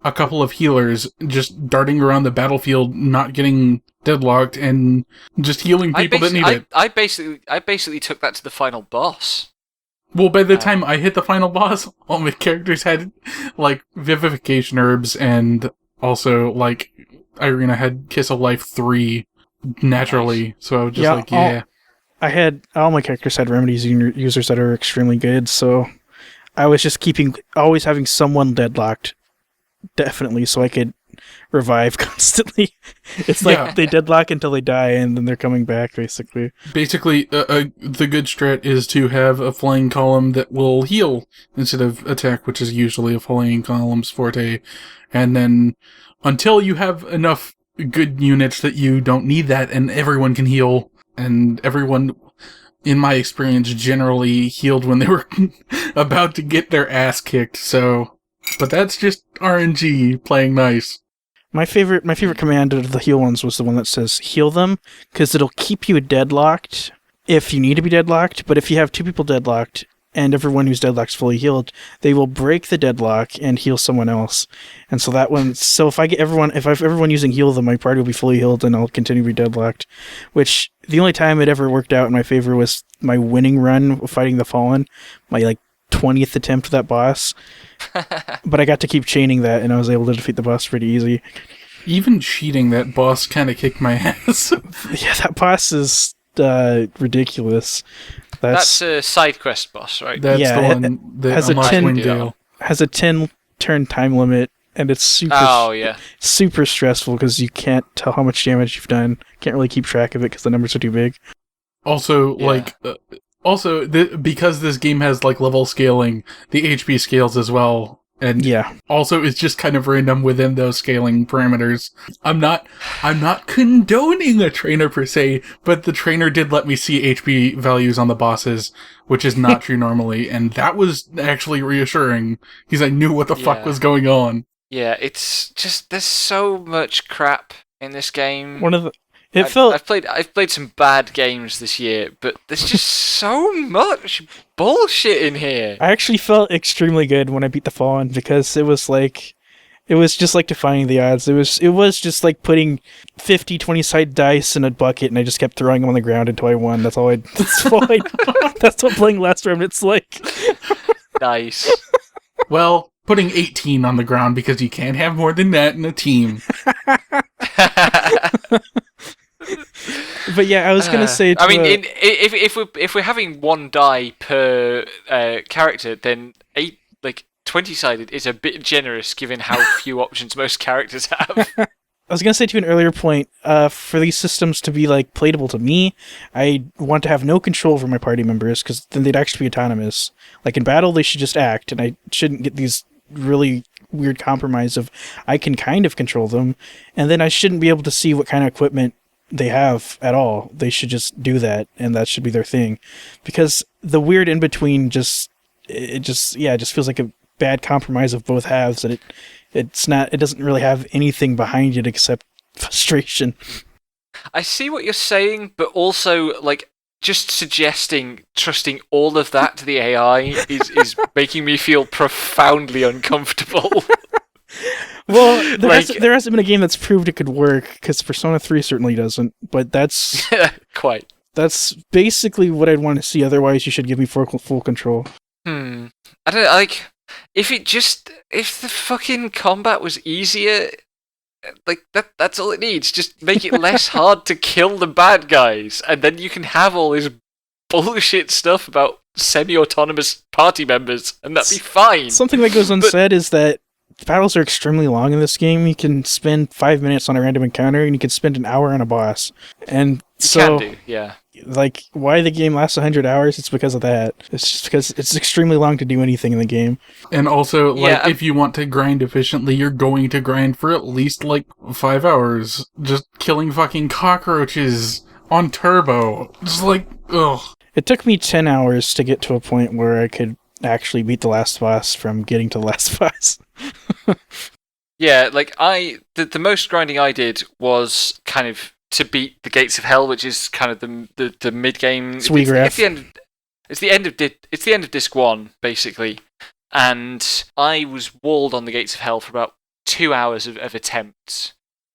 a couple of healers just darting around the battlefield, not getting deadlocked, and just healing people that need it. I basically took that to the final boss. Well, by the time I hit the final boss, all my characters had, like, Vivification Herbs, and also, like, Irina had Kiss of Life 3 naturally, nice. So I was just all my characters had remedies users that are extremely good, so I was just always having someone deadlocked, definitely, so I could revive constantly. It's like they deadlock until they die, and then they're coming back, basically. Basically, the good strat is to have a flying column that will heal instead of attack, which is usually a flying column's forte. And then, until you have enough good units that you don't need that, and everyone can heal, and everyone, in my experience, generally healed when they were about to get their ass kicked, so... But that's just RNG playing nice. My favorite command of the heal ones was the one that says heal them, because it'll keep you deadlocked if you need to be deadlocked, but if you have 2 people deadlocked and everyone who's deadlocked is fully healed, they will break the deadlock and heal someone else. And so that one, if I have everyone using heal them, my party will be fully healed and I'll continue to be deadlocked. Which the only time it ever worked out in my favor was my winning run fighting the Fallen, my 20th attempt at that boss. But I got to keep chaining that, and I was able to defeat the boss pretty easy. Even cheating, that boss kind of kicked my ass. Yeah, that boss is ridiculous. That's a side quest boss, right? That's the one that has a 10 turn time limit, and it's super stressful because you can't tell how much damage you've done. Can't really keep track of it because the numbers are too big. Also, Also, because this game has like level scaling, the HP scales as well. And Yeah. also it's just kind of random within those scaling parameters. I'm not condoning a trainer per se, but the trainer did let me see HP values on the bosses, which is not true normally, and that was actually reassuring, because I knew what the fuck was going on. Yeah, it's just, there's so much crap in this game. I've played some bad games this year, but there's just so much bullshit in here. I actually felt extremely good when I beat the Fallen, because it was just like defying the odds. It was just like putting 50 20-sided dice in a bucket, and I just kept throwing them on the ground until I won. That's what playing Last Remnant's like. Nice. Well, putting 18 on the ground, because you can't have more than that in a team. But yeah, I was gonna say. If we're having one die per character, then 20-sided is a bit generous, given how few options most characters have. I was gonna say to an earlier point, for these systems to be like playable to me, I want to have no control over my party members, because then they'd actually be autonomous. Like in battle, they should just act, and I shouldn't get these really weird compromise of I can kind of control them, and then I shouldn't be able to see what kind of equipment they have at all. They should just do that, and that should be their thing, because the weird in between just feels like a bad compromise of both halves, and it doesn't really have anything behind it except frustration. I see what you're saying, but also like just trusting all of that to the AI is making me feel profoundly uncomfortable. Well, there hasn't been a game that's proved it could work, because Persona 3 certainly doesn't, but that's... Quite. That's basically what I'd want to see, otherwise you should give me full control. I don't like... If the fucking combat was easier, like, that's all it needs. Just make it less hard to kill the bad guys, and then you can have all this bullshit stuff about semi-autonomous party members, and that'd be fine. Something that goes unsaid is that battles are extremely long in this game. You can spend 5 minutes on a random encounter, and you can spend an hour on a boss. And so, can do, yeah. Like, why the game lasts 100 hours, it's because of that. It's just because it's extremely long to do anything in the game. And also, if you want to grind efficiently, you're going to grind for at least, 5 hours. Just killing fucking cockroaches on turbo. Just ugh. It took me 10 hours to get to a point where I could actually beat the last boss from getting to the last boss. Yeah, the most grinding I did was kind of to beat the Gates of Hell, which is kind of the mid game. It's the end of disc 1 basically, and I was walled on the Gates of Hell for about 2 hours of attempts,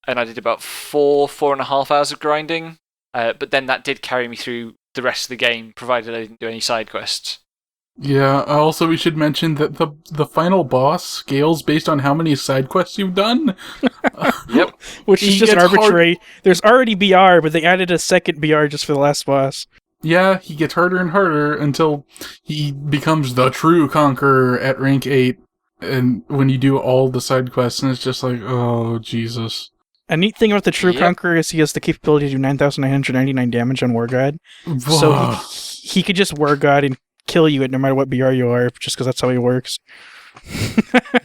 and I did about 4.5 hours of grinding. But then that did carry me through the rest of the game, provided I didn't do any side quests. Yeah, also we should mention that the final boss scales based on how many side quests you've done. Yep. Which is just arbitrary. There's already BR, but they added a second BR just for the last boss. Yeah, he gets harder and harder until he becomes the true conqueror at rank 8. And when you do all the side quests, and it's just like, oh, Jesus. A neat thing about the True Conqueror is he has the capability to do 9,999 damage on War God. So he could just War God and kill you at no matter what BR you are, just because that's how he works.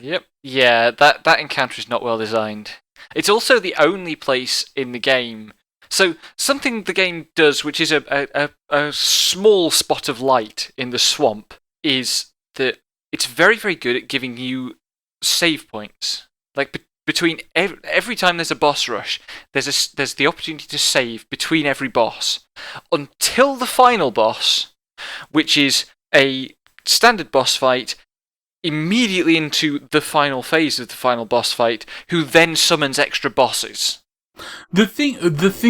Yep. Yeah, that encounter is not well designed. It's also the only place in the game. So something the game does, which is a small spot of light in the swamp, is that it's very, very good at giving you save points. Like between every time there's a boss rush, there's the opportunity to save between every boss until the final boss, which is a standard boss fight immediately into the final phase of the final boss fight, who then summons extra bosses. The thing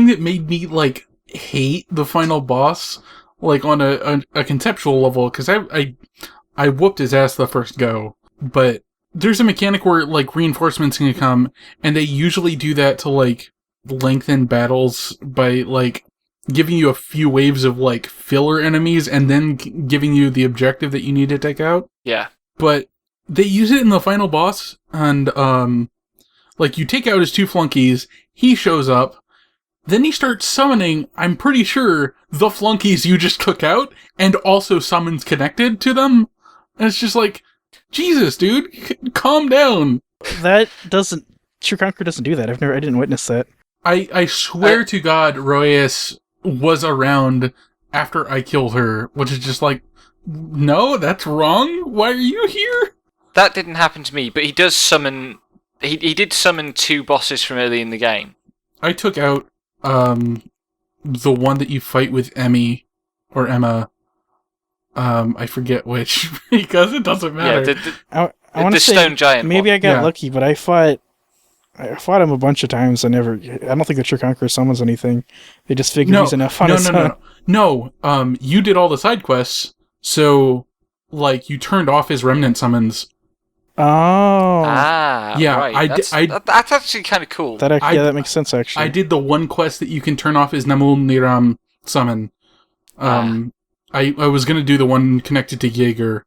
that made me hate the final boss, on a conceptual level, because I whooped his ass the first go, but there's a mechanic where reinforcements can come, and they usually do that to lengthen battles by giving you a few waves of filler enemies and then giving you the objective that you need to take out. Yeah. But they use it in the final boss, and you take out his two flunkies, he shows up, Then he starts summoning, I'm pretty sure, the flunkies you just took out, and also summons connected to them. And it's just like, Jesus, dude, calm down. That doesn't... True Conqueror doesn't do that. I didn't witness that. I swear to God, Royas was around after I killed her, which is just like, no, that's wrong. Why are you here? That didn't happen to me, but he does summon... He did summon 2 bosses from early in the game. I took out the one that you fight with or Emma. I forget which, because it doesn't matter. Yeah, I want the to say stone giant maybe one. I got lucky, but I fought him a bunch of times. I don't think the True Conqueror summons anything. They just figured he's enough on his own. No, you did all the side quests, so, like, you turned off his remnant summons. Oh. Yeah, right. That's actually kind of cool. That makes sense, actually. I did the one quest that you can turn off his Namul Niram summon. I was gonna do the one connected to Jaeger,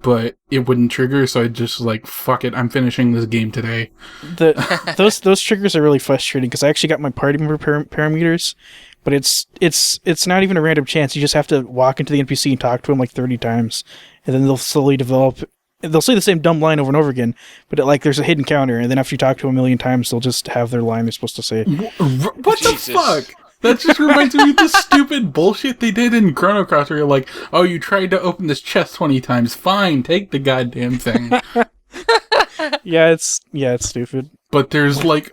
but it wouldn't trigger, so I just like, fuck it, I'm finishing this game today. Those triggers are really frustrating, because I actually got my party member parameters, but it's not even a random chance. You just have to walk into the NPC and talk to him like 30 times, and then they'll slowly develop. They'll say the same dumb line over and over again, but there's a hidden counter, and then after you talk to them a million times, they'll just have their line they're supposed to say. What the fuck? That just reminds me of the stupid bullshit they did in Chrono Cross, where you're like, oh, you tried to open this chest 20 times. Fine, take the goddamn thing. Yeah, it's stupid. But there's like...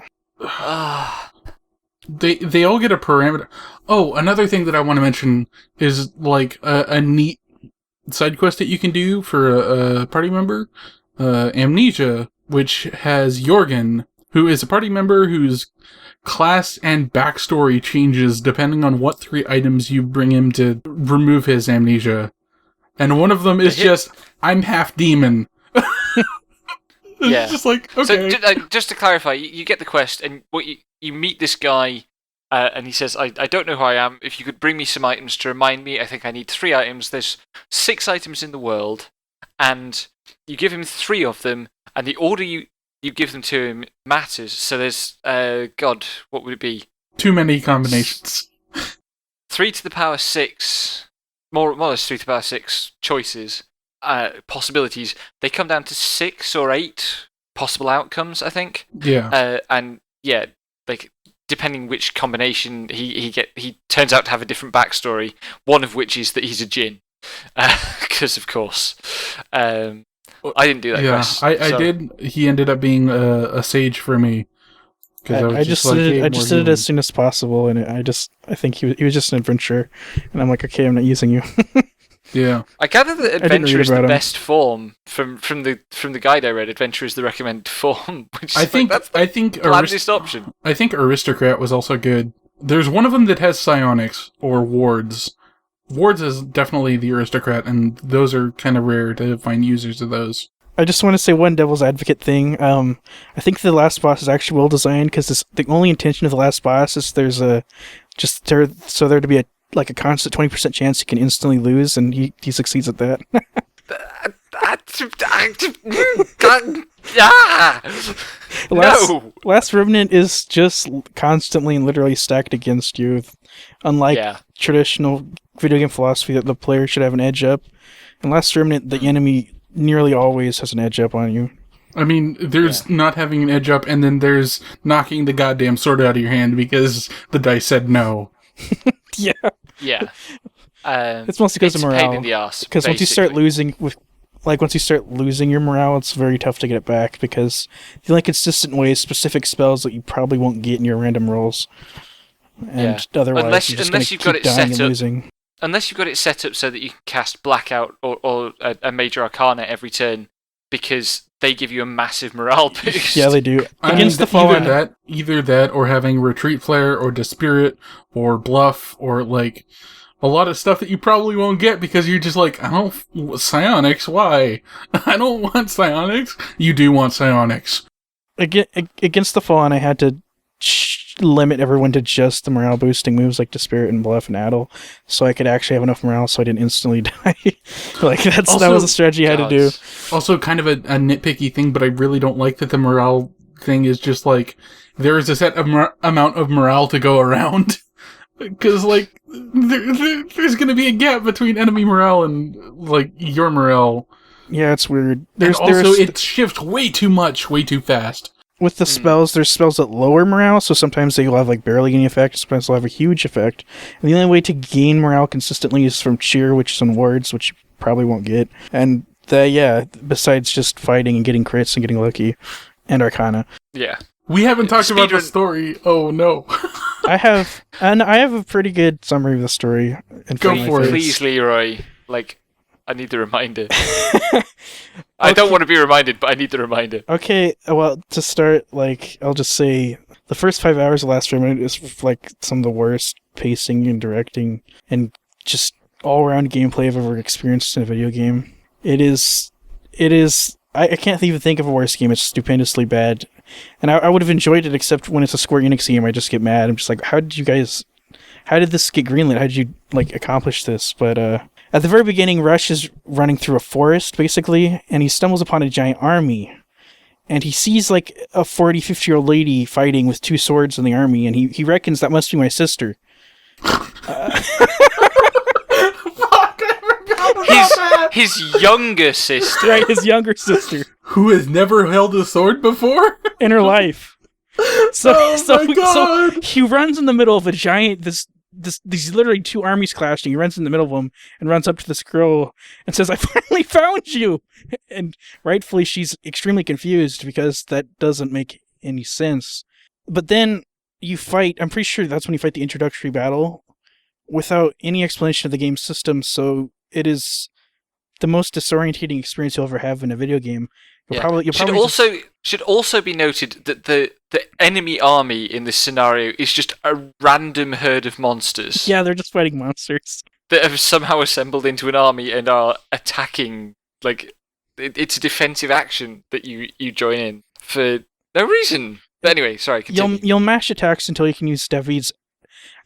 They all get a parameter. Oh, another thing that I want to mention is like a neat side quest that you can do for a party member. Amnesia, which has Jorgen, who is a party member whose class and backstory changes depending on what 3 items you bring him to remove his amnesia. And one of them is just, I'm half demon. It's just like, okay. So, just to clarify, you get the quest, and you meet this guy, and he says, I don't know who I am. If you could bring me some items to remind me, I think I need 3 items. There's 6 items in the world, and you give him 3 of them, and the order you give them to him matters. So there's, God, what would it be? Too many combinations. 3 to the power 6, more or less 3 to the power 6 choices, possibilities. They come down to 6 or 8 possible outcomes, I think. Yeah. And yeah, like, depending which combination he turns out to have a different backstory. One of which is that he's a djinn, because of course. I didn't do that quest. I did. He ended up being a sage for me. I just did it as soon as possible, and I think he was just an adventurer, and I'm like, okay, I'm not using you. Yeah. I gather that adventure is the best form from the guide I read. Adventure is the recommended form, which I think the blandest option. I think aristocrat was also good. There's one of them that has psionics or wards. Wards is definitely the aristocrat, and those are kind of rare to find users of those. I just want to say one devil's advocate thing. I think the last boss is actually well designed, because the only intention of the last boss is there to be a constant 20% chance he can instantly lose, and he succeeds at that. Last Remnant is just constantly and literally stacked against you. Unlike traditional video game philosophy that the player should have an edge up. In Last Remnant, the enemy nearly always has an edge up on you. I mean, there's not having an edge up, and then there's knocking the goddamn sword out of your hand because the dice said no. Yeah. Yeah. It's mostly because of morale. It's a pain in the arse. Because once you start losing your morale, it's very tough to get it back, because the only consistent way is specific spells that you probably won't get in your random rolls. And otherwise, you're just going to keep dying and losing. Unless you've got it set up so that you can cast Blackout or a Major Arcana every turn, because they give you a massive morale boost. Yeah, they do. Against the Fallen. Either that, or having Retreat Flare, or Dispirit, or Bluff, or like a lot of stuff that you probably won't get because you're just like, I don't psionics. Why? I don't want psionics. You do want psionics. Against the Fallen, I had to limit everyone to just the morale boosting moves like Dispirit and Bluff and Addle, so I could actually have enough morale so I didn't instantly die. That was a strategy I had to do. Also, kind of a nitpicky thing, but I really don't like that the morale thing is just like there is a set amount of morale to go around. Because, like, there's going to be a gap between enemy morale and, like, your morale. Yeah, it's weird. It shifts way too much, way too fast. With the spells, there's spells that lower morale, so sometimes they will have, like, barely any effect, sometimes they'll have a huge effect. And the only way to gain morale consistently is from cheer, which is on wards, which you probably won't get. And, besides just fighting and getting crits and getting lucky. And Arcana. Yeah. We haven't talked about the story. Oh, no. I have a pretty good summary of the story. Go for it. Please, Leroy. Like, I need the reminder. I don't want to be reminded, but I need the reminder. Okay, well, to start, like, I'll just say the first 5 hours of Last Remnant is, like, some of the worst pacing and directing and just all-around gameplay I've ever experienced in a video game. It is... I can't even think of a worse game. It's stupendously bad. And I would have enjoyed it, except when it's a Square Enix game, I just get mad. I'm just like, how did this get greenlit? How did you, like, accomplish this? But, at the very beginning, Rush is running through a forest, basically, and he stumbles upon a giant army. And he sees, like, a 40, 50-year-old lady fighting with 2 swords in the army, and he reckons that must be my sister. His younger sister. Right, his younger sister. Who has never held a sword before? In her life. So he runs in the middle of a giant, these literally 2 armies clashing. He runs in the middle of them and runs up to this girl and says, "I finally found you!" And rightfully, she's extremely confused because that doesn't make any sense. But then you fight, I'm pretty sure that's when you fight the introductory battle without any explanation of the game system, so it is the most disorientating experience you'll ever have in a video game. Should also be noted that the enemy army in this scenario is just a random herd of monsters. Yeah, they're just fighting monsters that have somehow assembled into an army and are attacking. Like, it's a defensive action that you join in for no reason. But anyway, sorry. Continue. You'll mash attacks until you can use David's.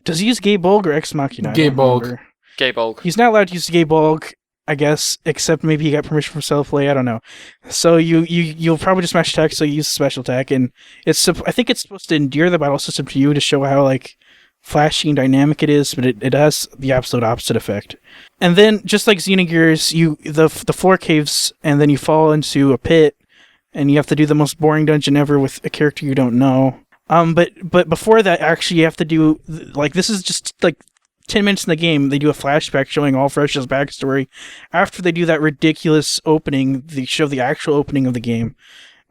Does he use Gay Bolg or Ex Machina? Gay Bolg. Gay Bolg. He's not allowed to use Gay Bolg, I guess, except maybe he got permission from Self-Play, I don't know. So you'll probably just smash attack, so you use a special attack, and I think it's supposed to endear the battle system to you to show how, like, flashy and dynamic it is, but it has the absolute opposite effect. And then, just like Xenogears, the floor caves, and then you fall into a pit, and you have to do the most boring dungeon ever with a character you don't know. But before that, actually, you have to do, like, this is just, like, 10 minutes in the game, they do a flashback showing all Rush's backstory. After they do that ridiculous opening, they show the actual opening of the game,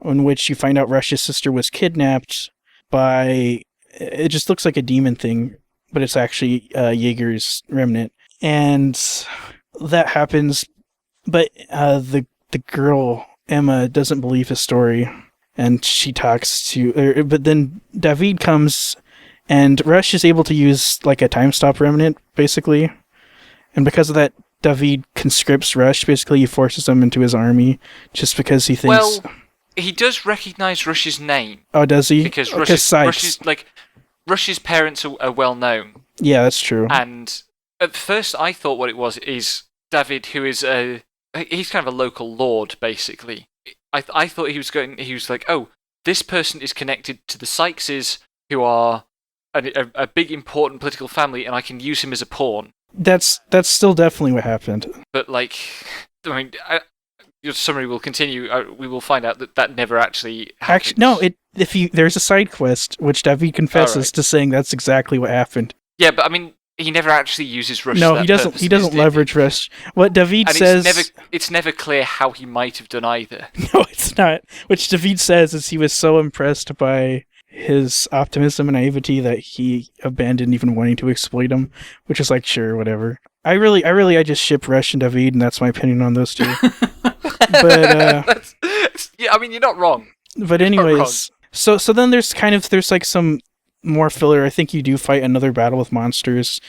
in which you find out Rush's sister was kidnapped by... It just looks like a demon thing, but it's actually Jaeger's remnant. And that happens, but the girl, Emma, doesn't believe his story, and she talks to... but then David comes... And Rush is able to use, like, a time stop remnant, basically. And because of that, David conscripts Rush. Basically, he forces him into his army just because he thinks... Well, he does recognize Rush's name. Oh, does he? Because Rush's parents are well known. Yeah, that's true. And at first, I thought what it was is David, who is he's kind of a local lord, basically. I thought he was like, oh, this person is connected to the Sykeses, who are a big important political family, and I can use him as a pawn. That's still definitely what happened. But, like, I mean, your summary will continue. We will find out that never actually happened. Actually, no. There's a side quest which David confesses to saying that's exactly what happened. Yeah, but I mean, he never actually uses Rush. No, he doesn't. He doesn't leverage Rush. What David says, it's never clear how he might have done either. No, it's not. Which David says is he was so impressed by his optimism and naivety that he abandoned even wanting to exploit him, which is like, sure, whatever. I just ship Rush and David, and that's my opinion on those two. But yeah, I mean, you're not wrong. But anyways, so then there's like some more filler. I think you do fight another battle with monsters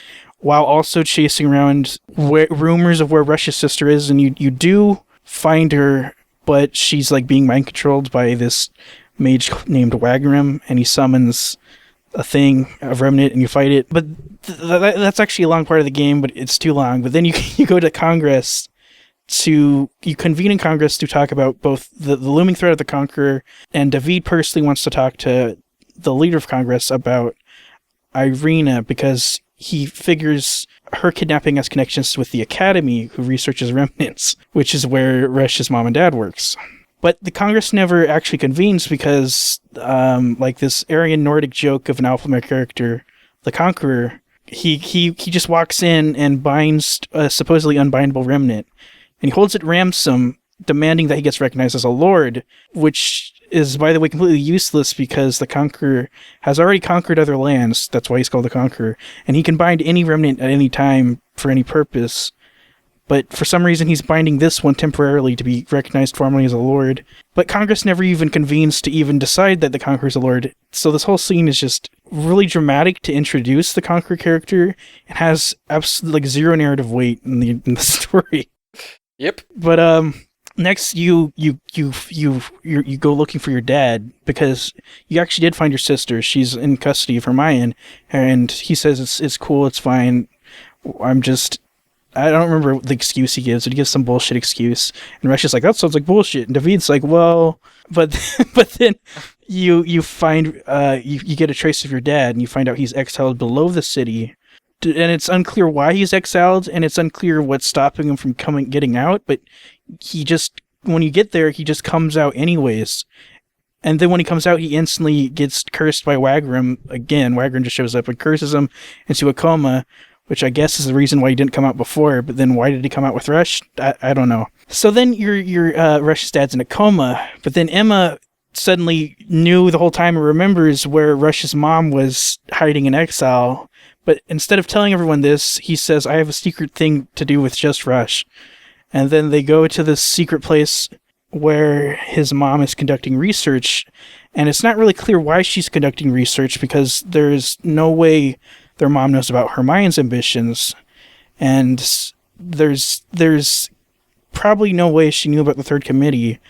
while also chasing around rumors of where Rush's sister is, and you do find her, but she's like being mind controlled by this mage named Wagrim, and he summons a thing, a remnant, and you fight it. But that's actually a long part of the game, but it's too long. But then you go to Congress, you convene in Congress to talk about both the looming threat of the Conqueror, and David personally wants to talk to the leader of Congress about Irina because he figures her kidnapping has connections with the Academy, who researches remnants, which is where Resh's mom and dad works. But the Congress never actually convenes because, like this Aryan Nordic joke of an Alphamare character, the Conqueror, he just walks in and binds a supposedly unbindable remnant, and he holds it ransom, demanding that he gets recognized as a lord, which is, by the way, completely useless because the Conqueror has already conquered other lands. That's why he's called the Conqueror, and he can bind any remnant at any time for any purpose. But for some reason, he's binding this one temporarily to be recognized formally as a lord. But Congress never even convenes to even decide that the Conqueror's a lord. So this whole scene is just really dramatic to introduce the Conqueror character and has absolutely like zero narrative weight in the story. Yep. But next you go looking for your dad because you actually did find your sister. She's in custody of Hermione, and he says it's cool, it's fine. I don't remember the excuse he gives. He gives some bullshit excuse. And Resh is like, that sounds like bullshit. And David's like, well, but then you find, you get a trace of your dad and you find out he's exiled below the city. And it's unclear why he's exiled, and it's unclear what's stopping him from getting out. But when you get there, he just comes out anyways. And then when he comes out, he instantly gets cursed by Wagram again. Wagram just shows up and curses him into a coma, which I guess is the reason why he didn't come out before. But then why did he come out with Resh? I don't know. So then your Resh's dad's in a coma, but then Emma suddenly knew the whole time and remembers where Resh's mom was hiding in exile. But instead of telling everyone this, he says, I have a secret thing to do with just Resh. And then they go to this secret place where his mom is conducting research. And it's not really clear why she's conducting research because there's no way their mom knows about Hermione's ambitions, and there's probably no way she knew about the Third Committee,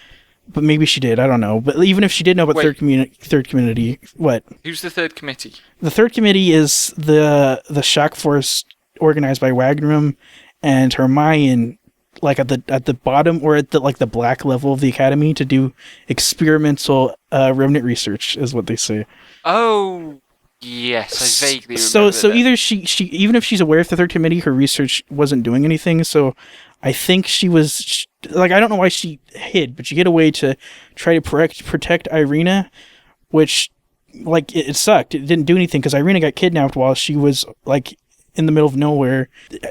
but maybe she did. I don't know. But even if she did know about Third Committee, what? Who's the Third Committee? The Third Committee is the shock force organized by Wagram and Hermione, like at the bottom or at the black level of the Academy to do experimental remnant research, is what they say. Oh. Yes, I vaguely remember. So either she even if she's aware of the Third Committee, her research wasn't doing anything. So I think she was like, I don't know why she hid, but she hid away to try to protect Irina, which like it sucked. It didn't do anything because Irina got kidnapped while she was like in the middle of nowhere,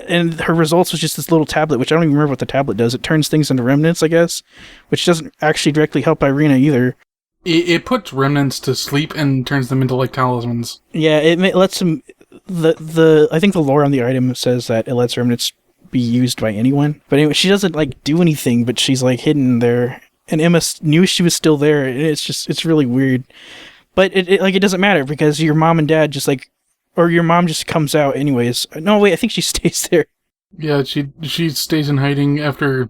and her results was just this little tablet, which I don't even remember what the tablet does. It turns things into remnants, I guess, which doesn't actually directly help Irina either. It puts remnants to sleep and turns them into like talismans. Yeah, it lets them. I think the lore on the item says that it lets remnants be used by anyone. But anyway, she doesn't like do anything, but she's like hidden there. And Emma knew she was still there. And it's really weird. But it doesn't matter because your mom and dad just like, or your mom just comes out anyways. No, wait, I think she stays there. Yeah, she stays in hiding after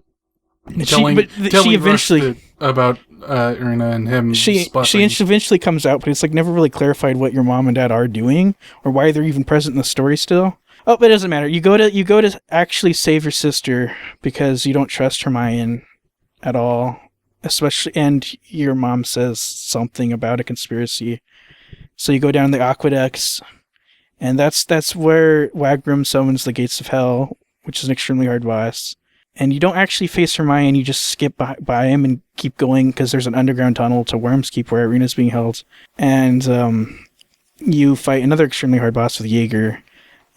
telling eventually about Irina and him. She eventually comes out, but it's like never really clarified what your mom and dad are doing or why they're even present in the story still. Oh, but it doesn't matter. You go to actually save your sister because you don't trust Hermione at all, especially, and your mom says something about a conspiracy. So you go down the aqueducts, and that's where Wagram summons the Gates of Hell, which is an extremely hard boss. And you don't actually face Hermione, you just skip by him and keep going because there's an underground tunnel to Wormskeep where Irina's being held. And you fight another extremely hard boss with Jaeger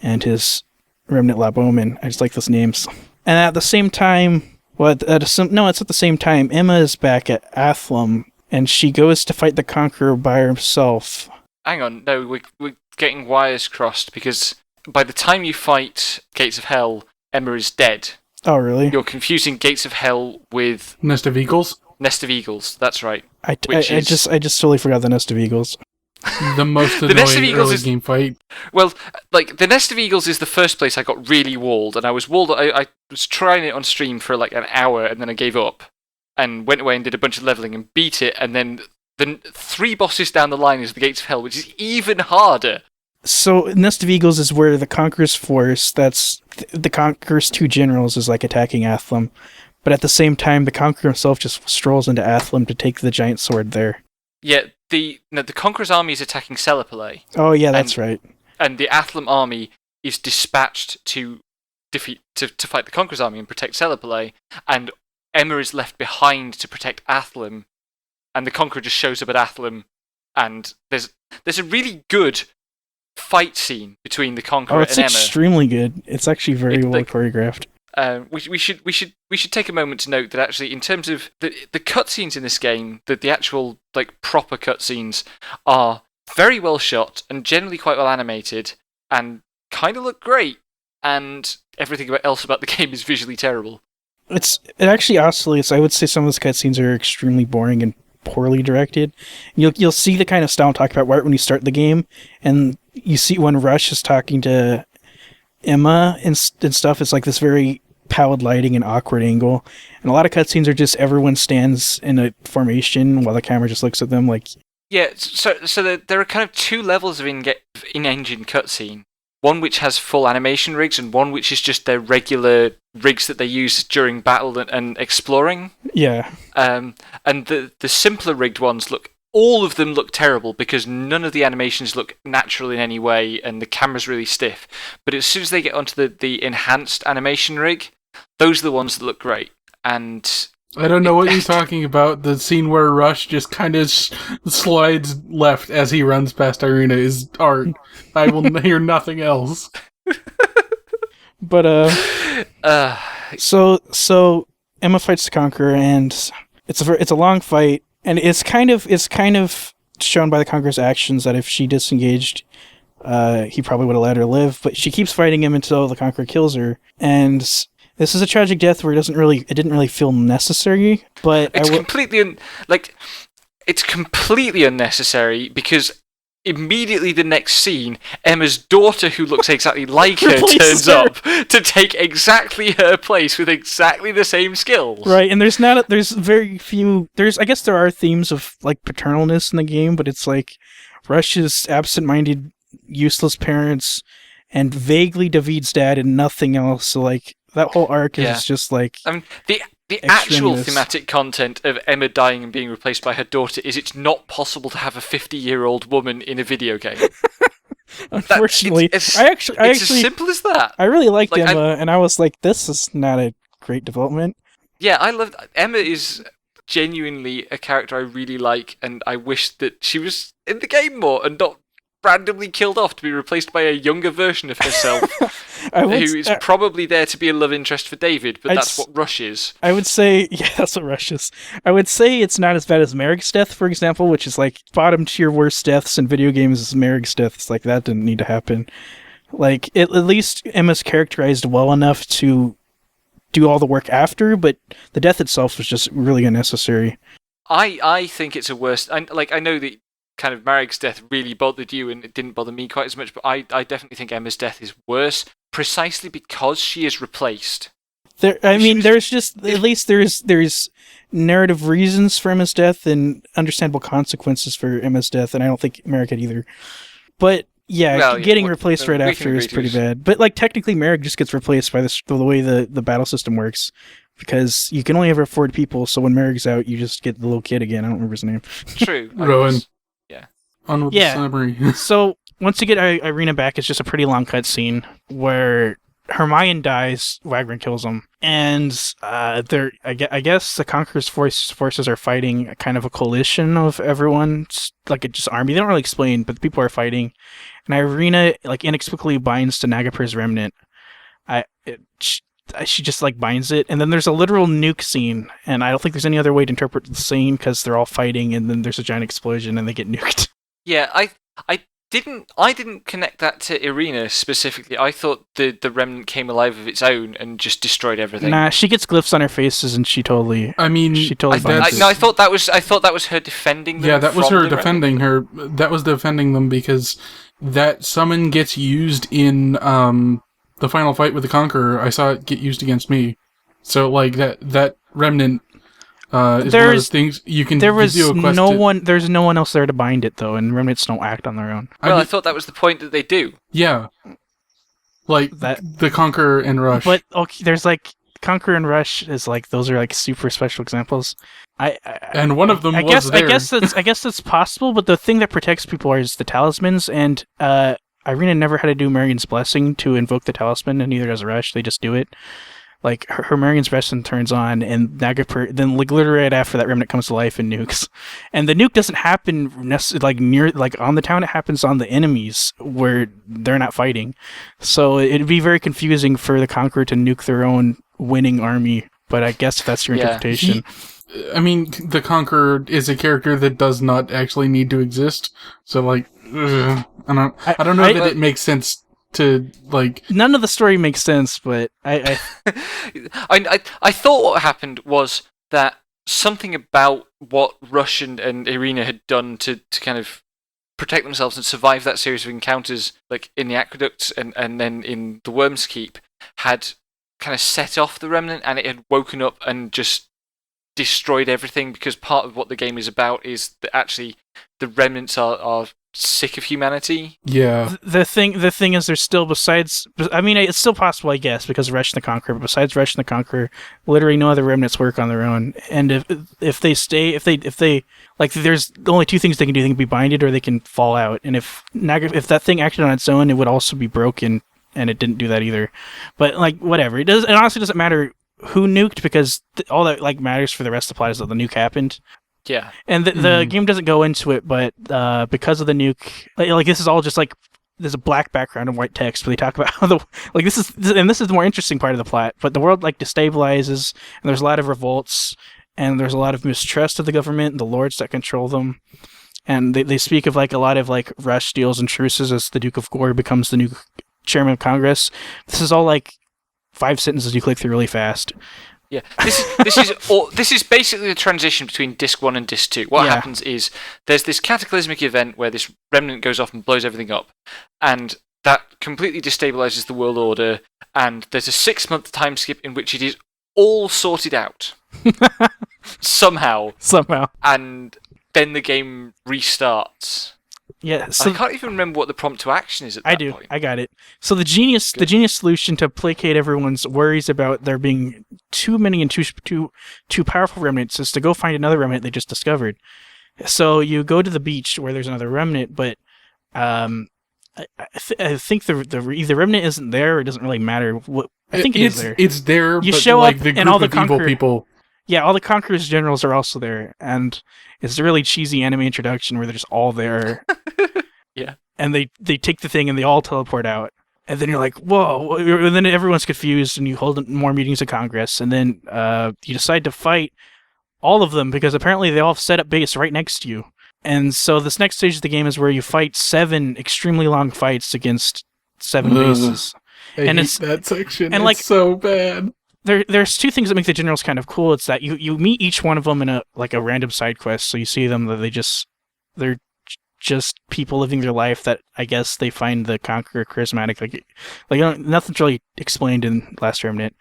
and his Remnant Laboman. I just like those names. And at the same time, it's at the same time, Emma is back at Athlum, and she goes to fight the Conqueror by herself. Hang on, no, we're getting wires crossed because by the time you fight Gates of Hell, Emma is dead. Oh, really? You're confusing Gates of Hell with Nest of Eagles. Nest of Eagles, that's right. I just totally forgot the Nest of Eagles. The most annoying early game fight. Well, like the Nest of Eagles is the first place I got really walled, and I was walled. I was trying it on stream for like an hour, and then I gave up, and went away and did a bunch of leveling and beat it, and then the 3 bosses down the line is the Gates of Hell, which is even harder. So Nest of Eagles is where the Conqueror's force, that's the Conqueror's 2 generals, is like attacking Athlum. But at the same time, the Conqueror himself just strolls into Athlum to take the giant sword there. Yeah, the Conqueror's army is attacking Selipole. Oh yeah, that's right. And the Athlum army is dispatched to fight the Conqueror's army and protect Selipole, and Emma is left behind to protect Athlum, and the Conqueror just shows up at Athlum, and there's a really good fight scene between the Conqueror and Emma. It's extremely good. It's actually very well choreographed. We should take a moment to note that actually, in terms of the cutscenes in this game, the actual like proper cutscenes are very well shot and generally quite well animated and kind of look great. And everything else about the game is visually terrible. It actually oscillates. I would say some of those cutscenes are extremely boring and poorly directed. You'll see the kind of style I'm talking about right when you start the game, and you see when Rush is talking to Emma and stuff. It's like this very pallid lighting and awkward angle, and a lot of cutscenes are just everyone stands in a formation while the camera just looks at them. Like so there are kind of two levels of in-engine cutscene. One which has full animation rigs, and one which is just their regular rigs that they use during battle and exploring. Yeah. And the simpler rigged ones all of them look terrible because none of the animations look natural in any way, and the camera's really stiff. But as soon as they get onto the enhanced animation rig, those are the ones that look great. And I don't know what you're talking about. The scene where Rush just kind of slides left as he runs past Irina is art. I will hear nothing else. But so Emma fights the Conqueror, and it's a long fight, and it's kind of shown by the Conqueror's actions that if she disengaged, he probably would have let her live. But she keeps fighting him until the Conqueror kills her, and this is a tragic death where it didn't really feel necessary, but it's completely unnecessary because immediately the next scene, Emma's daughter, who looks exactly like her, turns up to take exactly her place with exactly the same skills. Right, and there's very few. I guess there are themes of like paternalness in the game, but it's like Rush's absent-minded, useless parents, and vaguely David's dad, and nothing else. So like. That whole arc is just like... I mean, the actual thematic content of Emma dying and being replaced by her daughter is it's not possible to have a 50-year-old woman in a video game. Unfortunately. It's as simple as that. I really liked Emma, and I was like, this is not a great development. Yeah, I love... Emma is genuinely a character I really like, and I wish that she was in the game more and not randomly killed off to be replaced by a younger version of herself who is probably there to be a love interest for David, but that's what Rush is. I would say, yeah, that's what Rush is. I would say it's not as bad as Merrick's death, for example, which is like bottom tier worst deaths in video games is Merrick's death. It's like that didn't need to happen. Like, at least Emma's characterized well enough to do all the work after, but the death itself was just really unnecessary. I think it's a worse... I know that kind of Marig's death really bothered you and it didn't bother me quite as much, but I definitely think Emma's death is worse precisely because she is replaced. There's narrative reasons for Emma's death and understandable consequences for Emma's death, and I don't think Marek had either. But getting replaced right after is pretty bad. But like technically Marek just gets replaced by the way the battle system works. Because you can only ever afford people, so when Marig's out, you just get the little kid again. I don't remember his name. True. Rowan. Yeah. So once you get Irina back, it's just a pretty long cutscene where Hermione dies, Wagner kills him, and I guess the Conqueror's forces are fighting a kind of a coalition of everyone's like a just army. They don't really explain, but the people are fighting, and Irina like inexplicably binds to Nagapur's remnant. She just like binds it, and then there's a literal nuke scene, and I don't think there's any other way to interpret the scene because they're all fighting, and then there's a giant explosion, and they get nuked. Yeah, I didn't connect that to Irina specifically. I thought the remnant came alive of its own and just destroyed everything. Nah, she gets glyphs on her faces, and she totally. I thought that was her defending them. Yeah, that was her defending her. That was defending them because that summon gets used in the final fight with the Conqueror. I saw it get used against me. So like that remnant. Is one of those things you can do a quest There's no one else there to bind it, though, and remnants don't act on their own. Well, I thought that was the point that they do. Yeah. Like, the Conqueror and Rush. But, okay, there's like Conquer and Rush is like those are like super special examples. And one of them I was guess there. I guess that's possible, but the thing that protects people is the talismans, and Irina never had to do Marion's Blessing to invoke the talisman, and neither does Rush. They just do it. Like her Marion's Blessing turns on, and then like literally right after that, Remnant comes to life and nukes. And the nuke doesn't happen like near like on the town; it happens on the enemies where they're not fighting. So it'd be very confusing for the Conqueror to nuke their own winning army. But I guess that's your interpretation. I mean, the Conqueror is a character that does not actually need to exist. So like, I don't know that it makes sense to like. None of the story makes sense, but I thought what happened was that something about what Rush and Irina had done to kind of protect themselves and survive that series of encounters, like in the aqueducts and then in the Worm's Keep, had kind of set off the Remnant, and it had woken up and just destroyed everything, because part of what the game is about is that actually the Remnants are sick of humanity. Yeah. The thing is, there's still it's still possible, I guess, because of Rush and the Conqueror. But besides Rush and the Conqueror, literally no other Remnants work on their own. And if they like, there's only two things they can do: they can be binded or they can fall out. And if that thing acted on its own, it would also be broken, and it didn't do that either. But like, whatever, it honestly doesn't matter who nuked, because all that like matters for the rest of the plot is that the nuke happened. Yeah, and the game doesn't go into it, but because of the nuke, like this is all just like there's a black background and white text, but they talk about how this is the more interesting part of the plot. But the world like destabilizes, and there's a lot of revolts, and there's a lot of mistrust of the government and the lords that control them. And they speak of like a lot of like Rush deals and truces as the Duke of Gore becomes the new chairman of Congress. This is all like 5 sentences you click through really fast. Yeah, this is basically the transition between Disc 1 and Disc 2. What happens is there's this cataclysmic event where this remnant goes off and blows everything up, and that completely destabilizes the world order, and there's a 6-month time skip in which it is all sorted out. Somehow. And then the game restarts. Yeah, so I can't even remember what the prompt to action is at that point. I got it. So the genius solution to placate everyone's worries about there being too many and too powerful remnants is to go find another remnant they just discovered. So you go to the beach where there's another remnant, but I think the remnant isn't there. It doesn't really matter. I think it's there. It's there. You but show like up the group and all the of evil people. Yeah, all the Conqueror's generals are also there, and it's a really cheesy anime introduction where they're just all there. Yeah. And they take the thing and they all teleport out. And then you're like, whoa. And then everyone's confused, and you hold more meetings of Congress, and then you decide to fight all of them because apparently they all have set up base right next to you. And so this next stage of the game is where you fight 7 extremely long fights against 7 bases. I hate that section. And it's so bad. There's 2 things that make the generals kind of cool. It's that you meet each one of them in a random side quest. So you see them that they're just people living their life that I guess they find the Conqueror charismatic. Like nothing's really explained in Last Remnant.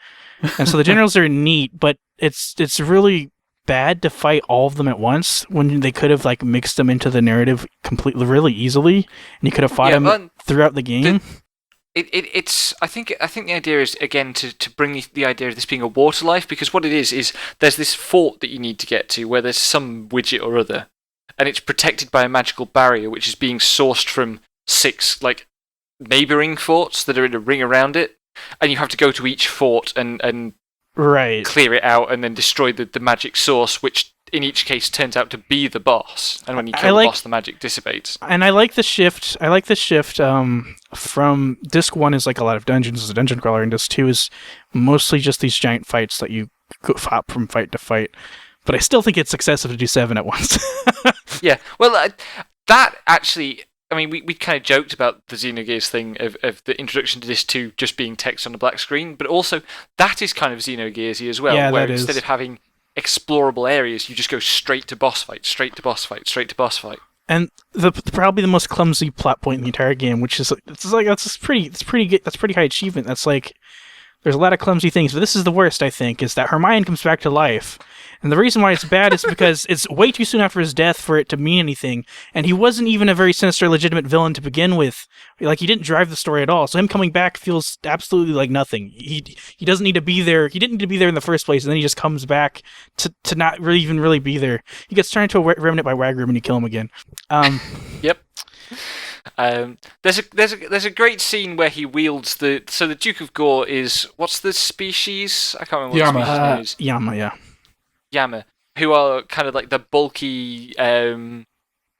And so the generals are neat, but it's really bad to fight all of them at once when they could have like mixed them into the narrative completely really easily, and you could have fought them throughout the game. It's I think the idea is again to bring the idea of this being a war to life, because what it is there's this fort that you need to get to where there's some widget or other, and it's protected by a magical barrier which is being sourced from 6 like neighboring forts that are in a ring around it, and you have to go to each fort and clear it out and then destroy the magic source, which in each case turns out to be the boss, and when you kill the boss the magic dissipates. And I like the shift from Disc 1 is like a lot of dungeons as a dungeon crawler, and Disc 2 is mostly just these giant fights that you hop from fight to fight. But I still think it's excessive to do 7 at once. Yeah, well, that actually, I mean, we kind of joked about the Xenogears thing of the introduction to Disc 2 just being text on a black screen, but also that is kind of Xenogearsy as well, where instead of having explorable areas, you just go straight to boss fight. And probably the most clumsy plot point in the entire game, which is that's pretty good. That's pretty high achievement. That's like There's a lot of clumsy things, but this is the worst, I think, is that Hermione comes back to life. And the reason why it's bad is because it's way too soon after his death for it to mean anything. And he wasn't even a very sinister, legitimate villain to begin with. Like, he didn't drive the story at all. So him coming back feels absolutely like nothing. He doesn't need to be there. He didn't need to be there in the first place, and then he just comes back to not really even really be there. He gets turned into a remnant by Wagram and you kill him again. Yep. There's a great scene where he wields the Duke of Gore is, what's the species? I can't remember what the species name is. Yama, yeah. Yama, who are kind of like the bulky. They're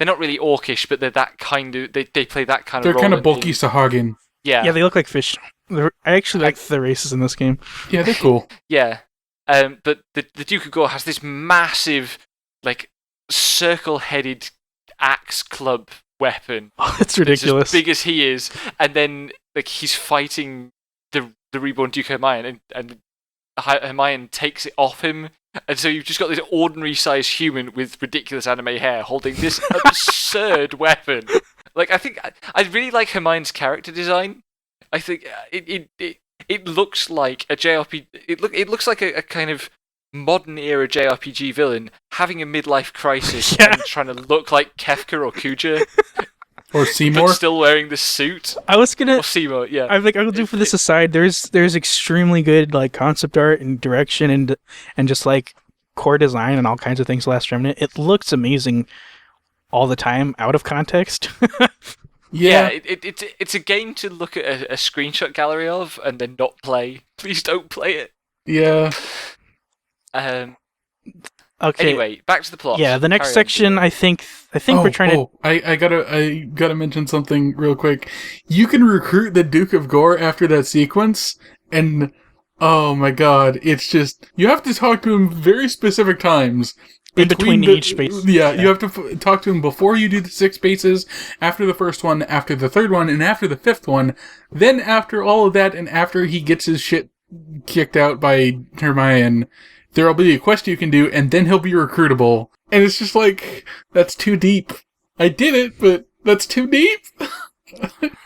not really orcish, but they're that kind of. They play that kind of. They're role kind of bulky Sahagin. Yeah, they look like fish. I actually like the races in this game. Yeah, they're cool. Yeah, but the Duke of Gore has this massive, like, circle-headed axe club weapon. Oh, it's ridiculous. As big as he is, and then like he's fighting the reborn Duke Hermione, and Hermione takes it off him, and so you've just got this ordinary-sized human with ridiculous anime hair holding this absurd weapon. Like, I think I really like Hermione's character design. I think it looks like a JRPG. It looks like a kind of modern era JRPG villain having a midlife crisis and trying to look like Kefka or Kuja. Or Seymour. But still wearing the suit. I was gonna. Or Seymour, yeah. I'm like, I will do for this aside. There's extremely good like concept art and direction and just like core design and all kinds of things. Last Remnant. It looks amazing all the time, out of context. Yeah, it's a game to look at a screenshot gallery of and then not play. Please don't play it. Yeah. Okay. Anyway, back to the plot. Yeah, the next section, I think we're trying to. I gotta mention something real quick. You can recruit the Duke of Gore after that sequence, and oh my god, it's just you have to talk to him very specific times. In between each space. Yeah, you have to talk to him before you do the 6 spaces, after the first one, after the third one, and after the 5th one. Then after all of that, and after he gets his shit kicked out by Hermione, there'll be a quest you can do, and then he'll be recruitable. And it's just like, that's too deep. I did it, but that's too deep.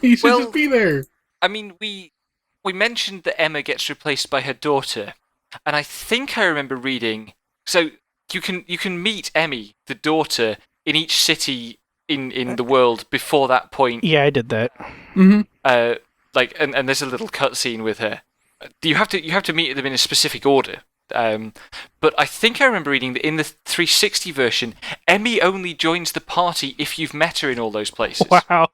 He should just be there. I mean, we mentioned that Emma gets replaced by her daughter, and I think I remember reading. So you can meet Emmy, the daughter, in each city in the world before that point. Yeah, I did that. Mm-hmm. And there's a little cutscene with her. You have to meet them in a specific order. But I think I remember reading that in the 360 version, Emmy only joins the party if you've met her in all those places. Wow.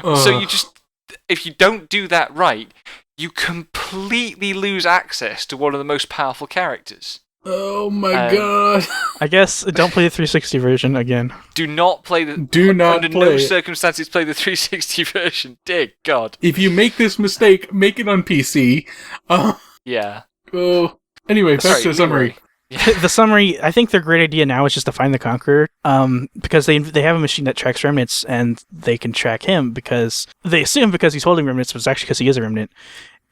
So if you don't do that right, you completely lose access to one of the most powerful characters. Oh my god. I guess don't play the 360 version again. Do not play the... Under no circumstances play the 360 version. Dear God. If you make this mistake, make it on PC. Yeah. Oh. Anyway, back to the summary. The summary, I think their great idea now is just to find the Conqueror, because they have a machine that tracks remnants, and they can track him because they assume because he's holding remnants, but it's actually because he is a remnant.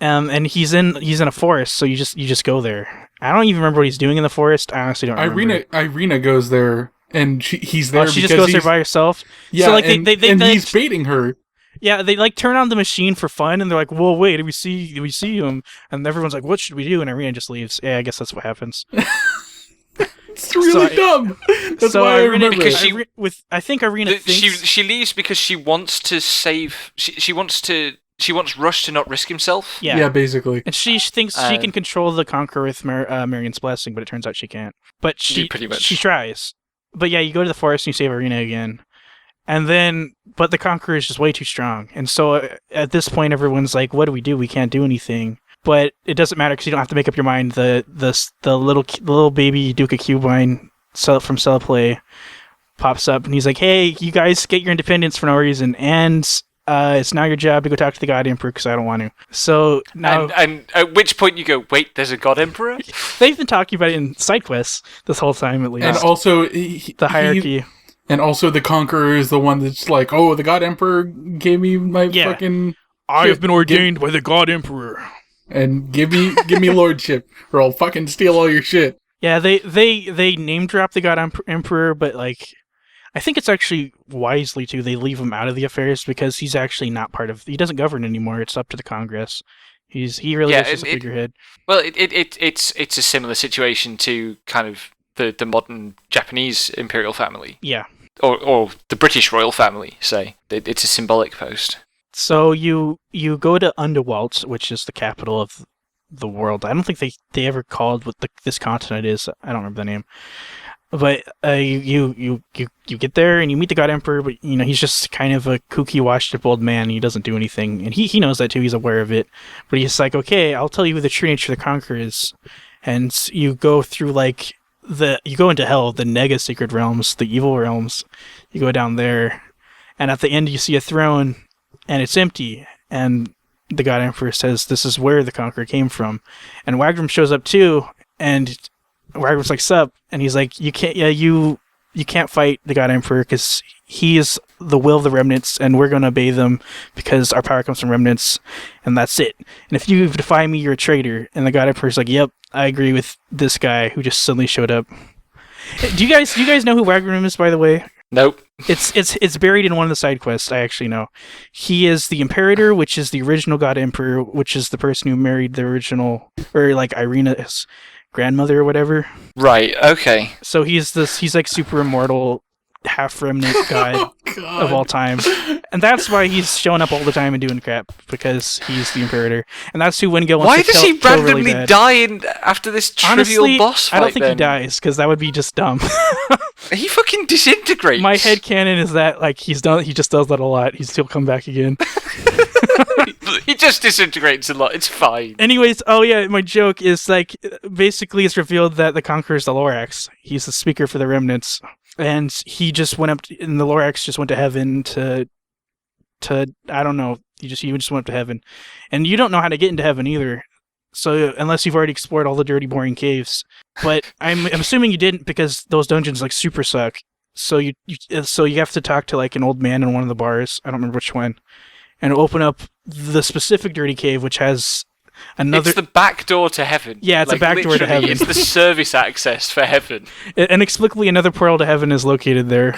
And he's in a forest, so you just go there. I don't even remember what he's doing in the forest. I honestly don't remember. Irina goes there, and he's there. She just goes there by herself. Yeah, so, like, and he's baiting her. Yeah, they like turn on the machine for fun, and they're like, "Whoa, wait, did we see him?" And everyone's like, "What should we do?" And Irina just leaves. Yeah, I guess that's what happens. It's really dumb. That's why I remember. Because I think Irina thinks she leaves because she wants to save. She wants Rush to not risk himself. Yeah, basically. And she thinks she can control the Conqueror with Marion's blessing, but it turns out she can't. But she tries. But yeah, you go to the forest and you save Irina again. And then, but the Conqueror is just way too strong. And so at this point, everyone's like, what do? We can't do anything. But it doesn't matter because you don't have to make up your mind. The little baby Duke of Cubine from Celeplay pops up and he's like, hey, you guys get your independence for no reason. And it's now your job to go talk to the God Emperor because I don't want to. So now, and at which point you go, wait, there's a God Emperor? They've been talking about it in side quests this whole time at least. And also the hierarchy. And also the Conqueror is the one that's like, oh, the God Emperor gave me my fucking... I have been ordained by the God Emperor. And give me lordship, or I'll fucking steal all your shit. Yeah, they name drop the God Emperor, but like... I think it's actually wisely too. They leave him out of the affairs because he's actually not part of. He doesn't govern anymore. It's up to the Congress. He really is just a figurehead. It's a similar situation to kind of the modern Japanese imperial family. Yeah. Or the British royal family, say. It's a symbolic post. So you go to Underwalt, which is the capital of the world. I don't think they ever called what this continent is. I don't remember the name. But you get there and you meet the God Emperor, but he's just kind of a kooky, washed-up old man. He doesn't do anything, and he knows that too. He's aware of it, but he's like, okay, I'll tell you who the true nature of the Conqueror is. And you go through you go into hell, the Nega Sacred Realms, the evil realms. You go down there, and at the end you see a throne, and it's empty. And the God Emperor says, "This is where the Conqueror came from." And Wagram shows up too, and Wagram's like, "Sup?" And he's like, "You can't, you can't fight the God Emperor because he is the will of the Remnants, and we're gonna obey them because our power comes from Remnants, and that's it. And if you defy me, you're a traitor." And the God Emperor's like, "Yep, I agree with this guy who just suddenly showed up." Do you guys know who Wagram is, by the way? Nope. It's buried in one of the side quests. I actually know. He is the Imperator, which is the original God Emperor, which is the person who married the original, or like Irina's grandmother or whatever. Right. Okay. So he's like super immortal, half remnant god of all time, and that's why he's showing up all the time and doing crap, because he's the Imperator, and that's who Wingo wants Why to does he kill really randomly bad. die after this trivial Honestly, boss fight? I don't think then? he dies, because that would be just dumb. He fucking disintegrates. My headcanon is that he's done. He just does that a lot. He'll come back again. He just disintegrates a lot. It's fine. Anyways, oh yeah, my joke is basically it's revealed that the Conqueror is the Lorax. He's the speaker for the Remnants, and he just went up, and the Lorax just went to heaven to I don't know. He just went up to heaven, and you don't know how to get into heaven either. So unless you've already explored all the dirty, boring caves, but I'm assuming you didn't, because those dungeons super suck. So you have to talk to an old man in one of the bars. I don't remember which one, and it'll open up the specific dirty cave, which has another. It's the back door to heaven. Yeah, it's a back door to heaven. It's the service access for heaven. Inexplicably, another portal to heaven is located there.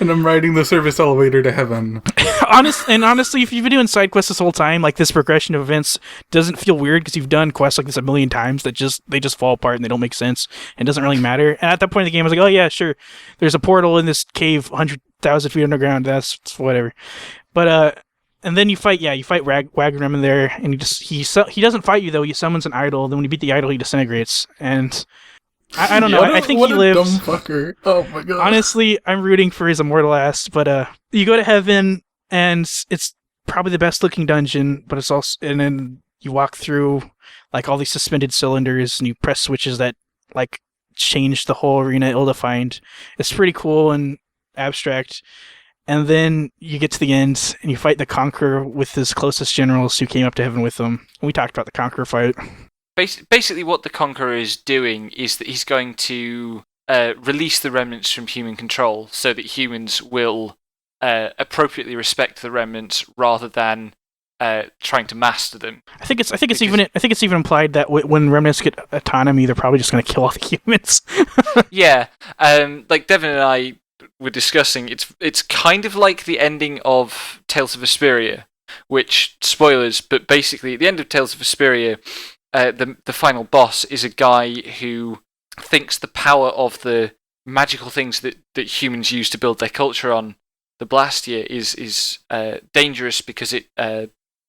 And I'm riding the service elevator to heaven. Honestly, if you've been doing side quests this whole time, this progression of events doesn't feel weird, because you've done quests like this a million times that they just fall apart and they don't make sense and doesn't really matter. And at that point in the game, I was like, oh yeah, sure, there's a portal in this cave 100,000 feet underground. That's whatever. But and then you fight Wagram in there, and he doesn't fight you though. He summons an idol. Then when you beat the idol, he disintegrates. And I don't know. I think he lives. Dumb fucker. Oh my god. Honestly, I'm rooting for his immortal ass. But you go to heaven, and it's probably the best looking dungeon. But it's also, and then you walk through all these suspended cylinders, and you press switches that change the whole arena ill-defined. It's pretty cool and abstract. And then you get to the end, and you fight the Conqueror with his closest generals who came up to heaven with him. We talked about the Conqueror fight. Basically, what the Conqueror is doing is that he's going to release the Remnants from human control, so that humans will appropriately respect the Remnants rather than trying to master them. I think it's even implied that when Remnants get autonomy, they're probably just going to kill all the humans. Yeah, Devin and I were discussing, it's kind of like the ending of Tales of Vesperia, which, spoilers, but basically at the end of Tales of Vesperia, the final boss is a guy who thinks the power of the magical things that humans use to build their culture on the Blastia is dangerous, because it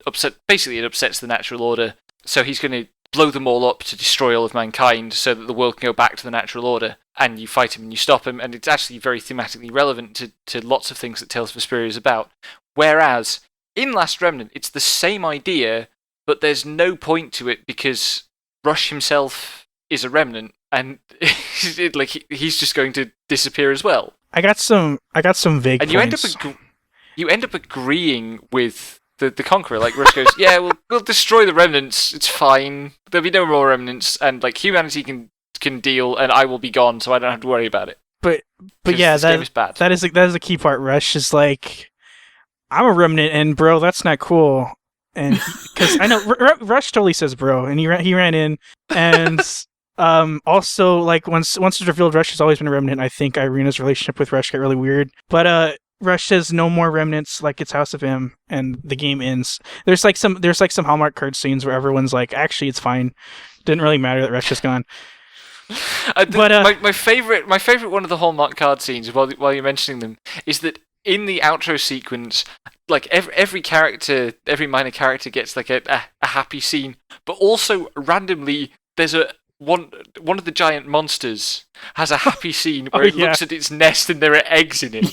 upsets the natural order. So he's going to blow them all up to destroy all of mankind so that the world can go back to the natural order. And you fight him and you stop him, and it's actually very thematically relevant to lots of things that Tales of Vesperia is about. Whereas in Last Remnant, it's the same idea, but there's no point to it, because Rush himself is a remnant, and he's just going to disappear as well. I got some vague and points. You end up agreeing with the Conqueror. Rush goes, yeah, we'll destroy the Remnants. It's fine. There'll be no more Remnants, and humanity can deal, and I will be gone, so I don't have to worry about it. But yeah, game is bad. that is the key part. Rush is I'm a remnant, and bro, that's not cool. And because I know Rush totally says bro, and he ran in, and Also, like once it's revealed Rush has always been a remnant, I think Irina's relationship with Rush got really weird. But Rush says no more remnants, like it's House of M, and the game ends. There's like some Hallmark card scenes where everyone's like, actually, it's fine. Didn't really matter that Rush is gone. My favorite one of the Hallmark card scenes, while you're mentioning them, is that in the outro sequence, like every minor character gets like a happy scene, but also randomly there's one of the giant monsters has a happy scene where it looks at its nest and there are eggs in it.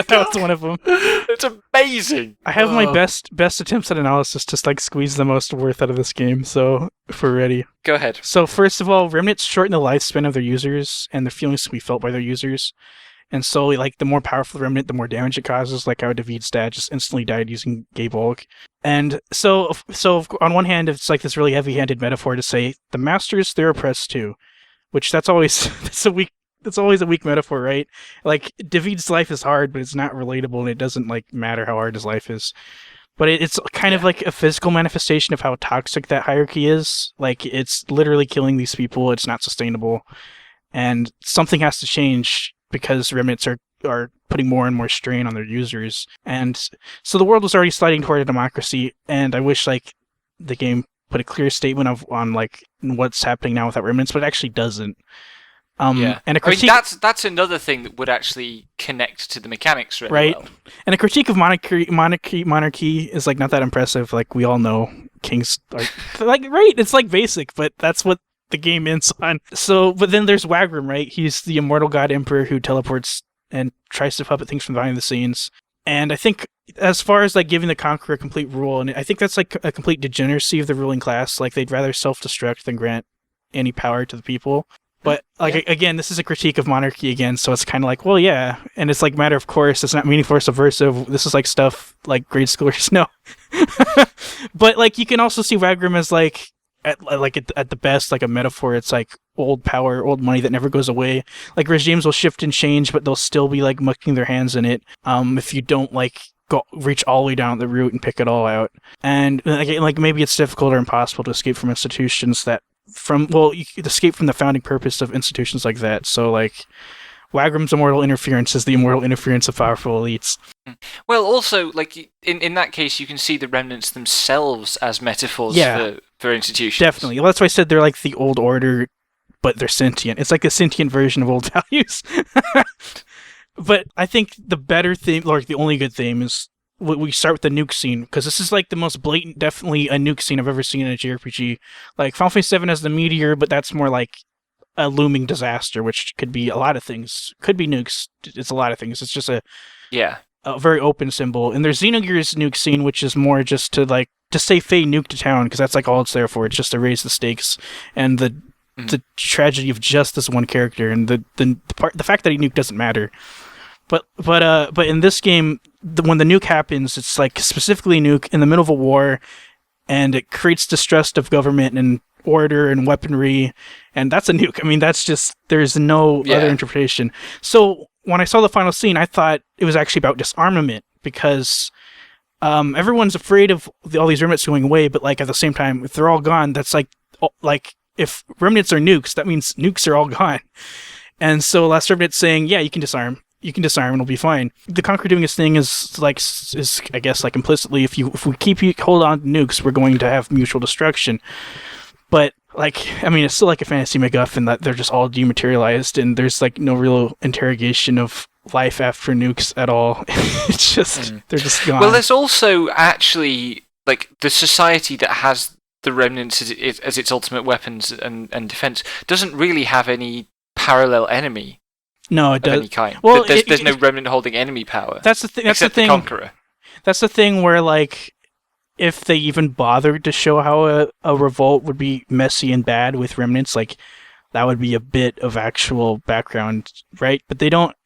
That was one of them. It's amazing. I have my best attempts at analysis to like squeeze the most worth out of this game, so if we're ready. Go ahead. So first of all, Remnants shorten the lifespan of their users and the feelings to be felt by their users. And so, like, the more powerful the Remnant, the more damage it causes, like how David's dad just instantly died using Gay Bulk. And so on one hand, it's like this really heavy-handed metaphor to say, the Masters, they're oppressed too. Which that's always a weak metaphor, right? Like, David's life is hard, but it's not relatable, and it doesn't, like, matter how hard his life is. But it's kind of like a physical manifestation of how toxic that hierarchy is. Like, it's literally killing these people, it's not sustainable. And something has to change, because remnants are putting more and more strain on their users. And so the world was already sliding toward a democracy, and I wish like the game put a clear statement on like what's happening now with that remnants, but it actually doesn't. And a critique, that's another thing that would actually connect to the mechanics really right? well. And a critique of monarchy is like not that impressive. Like we all know kings are like right, it's like basic, but that's what the game ends on. So, but then there's Wagram, right? He's the immortal god emperor who teleports and tries to puppet things from behind the scenes. And I think as far as like giving the Conqueror complete rule, and I think that's like a complete degeneracy of the ruling class. Like they'd rather self-destruct than grant any power to the people. But like again, this is a critique of monarchy again, so it's kind of like, well, yeah, and it's like matter of course. It's not meaningful or subversive. This is like stuff like grade schoolers know. But like you can also see Wagram as like at the best, like a metaphor. It's like old power, old money that never goes away. Like regimes will shift and change, but they'll still be like mucking their hands in it. If you don't like reach all the way down the root and pick it all out. And like maybe it's difficult or impossible to escape from institutions that you could escape from the founding purpose of institutions like that. So like Wagram's immortal interference is the immortal interference of powerful elites. Well, also, like in that case, you can see the remnants themselves as metaphors for institutions. Definitely. Well, that's why I said they're like the old order, but they're sentient. It's like a sentient version of old values. But I think the better theme, or the only good theme, is we start with the nuke scene, because this is like the most blatant, definitely a nuke scene I've ever seen in a JRPG. Like Final Fantasy VII has the meteor, but that's more like a looming disaster, which could be a lot of things. Could be nukes. It's a lot of things. It's just a very open symbol. And there's Xenogears nuke scene, which is more just to say Faye nuked to town, because that's like all it's there for. It's just to raise the stakes and the tragedy of just this one character, and the fact that he nuked doesn't matter. But in this game, when the nuke happens, it's like specifically nuke in the middle of a war, and it creates distrust of government and order and weaponry, and that's a nuke. I mean, that's just, there's no other interpretation. So when I saw the final scene, I thought it was actually about disarmament, because everyone's afraid of all these remnants going away, but like at the same time, if they're all gone, that's like if remnants are nukes, that means nukes are all gone. And so Last Remnant saying, yeah, you can disarm and it'll be fine. The Conqueror doing his thing is I guess like implicitly, if we hold on to nukes, we're going to have mutual destruction. But like, I mean, it's still like a fantasy MacGuffin that they're just all dematerialized, and there's like no real interrogation of life after nukes at all. It's just they're just gone. Well, there's also actually like the society that has the remnants as its ultimate weapons and defense doesn't really have any parallel enemy. No, it does. Any kind. Well, there's no remnant holding enemy power. That's the thing. That's the thing. The Conqueror. That's the thing where like, if they even bothered to show how a revolt would be messy and bad with remnants, like that would be a bit of actual background, right? But they don't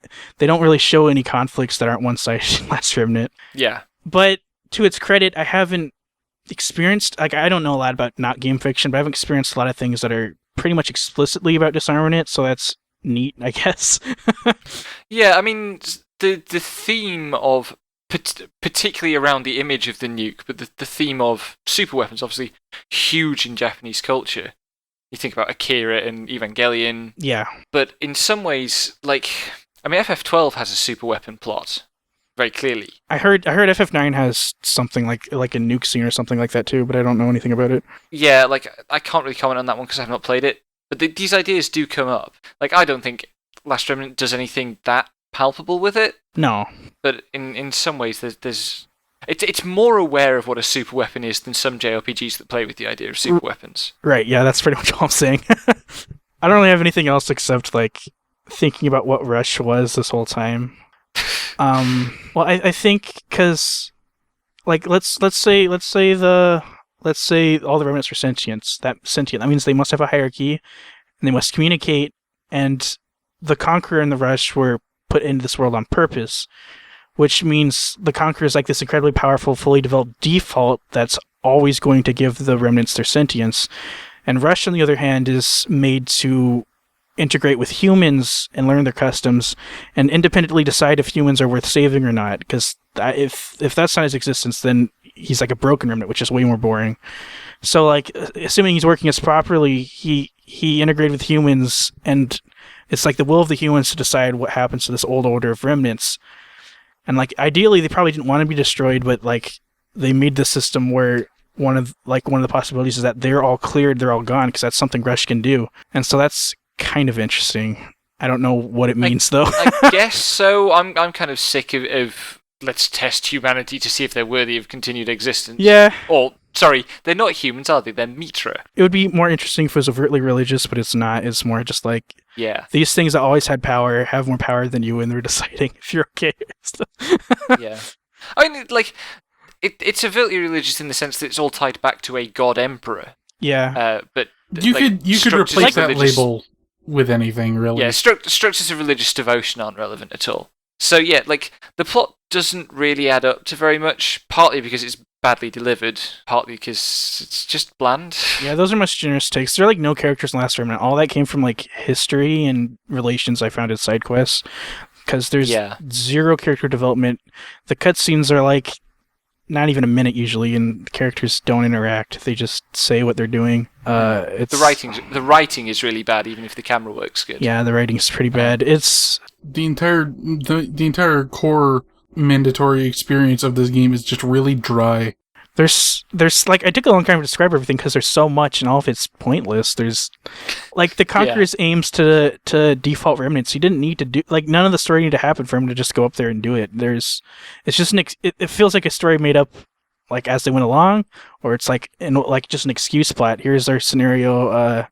really show any conflicts that aren't one-sided in Last Remnant. Yeah. But to its credit, I haven't experienced, like, I don't know a lot about not game fiction, but I've experienced a lot of things that are pretty much explicitly about disarmament, so that's neat, I guess. Yeah, I mean, the theme of, particularly around the image of the nuke, but the theme of super weapons, obviously huge in Japanese culture. You think about Akira and Evangelion. Yeah. But in some ways, like, I mean, FF12 has a super weapon plot, very clearly. I heard FF9 has something like a nuke scene or something like that too, but I don't know anything about it. Yeah, like, I can't really comment on that one because I've not played it. But these ideas do come up. Like, I don't think Last Remnant does anything that palpable with it. No. But in some ways, it's more aware of what a super weapon is than some JRPGs that play with the idea of super weapons. Right, yeah, that's pretty much all I'm saying. I don't really have anything else except, like, thinking about what Rush was this whole time. Well, I think because, like, let's say all the remnants are sentient. That means they must have a hierarchy, and they must communicate. And the Conqueror and the Rush were put into this world on purpose, which means the Conqueror is like this incredibly powerful, fully developed default that's always going to give the remnants their sentience. And Rush, on the other hand, is made to integrate with humans and learn their customs and independently decide if humans are worth saving or not, because if that's not his existence, then he's like a broken remnant, which is way more boring. So, like, assuming he's working as properly, he integrated with humans, and it's like the will of the humans to decide what happens to this old order of remnants. And, like, ideally they probably didn't want to be destroyed, but, like, they made this system where one of the possibilities is that they're all cleared, they're all gone, because that's something Rush can do. And so that's kind of interesting. I don't know what it means, though. I guess so. I'm kind of sick of let's test humanity to see if they're worthy of continued existence. Yeah. Or, sorry, they're not humans, are they? They're Mitra. It would be more interesting if it was overtly religious, but it's not. It's more just like, yeah, these things that always had power have more power than you, and they're deciding if you're okay. Yeah. I mean, like, it's overtly religious in the sense that it's all tied back to a god emperor. Yeah. But you could replace that label with anything, really. Yeah, structures of religious devotion aren't relevant at all. So yeah, like, the plot doesn't really add up to very much, partly because it's badly delivered, partly because it's just bland. Yeah, those are much generous takes. There are, like, no characters in Last Remnant. All that came from, like, history and relations I found in side quests, because there's zero character development. The cutscenes are, like, not even a minute usually, and the characters don't interact. They just say what they're doing. The writing is really bad, even if the camera works good. Yeah, the writing's pretty bad. It's the entire core mandatory experience of this game is just really dry. There's like, I took a long time to describe everything because there's so much and all of it's pointless. There's, like, the Conqueror's aims to default remnants. He didn't need to do, like, none of the story needed to happen for him to just go up there and do it. It's just it feels like a story made up, like, as they went along, or it's like just an excuse plot. Here's our scenario.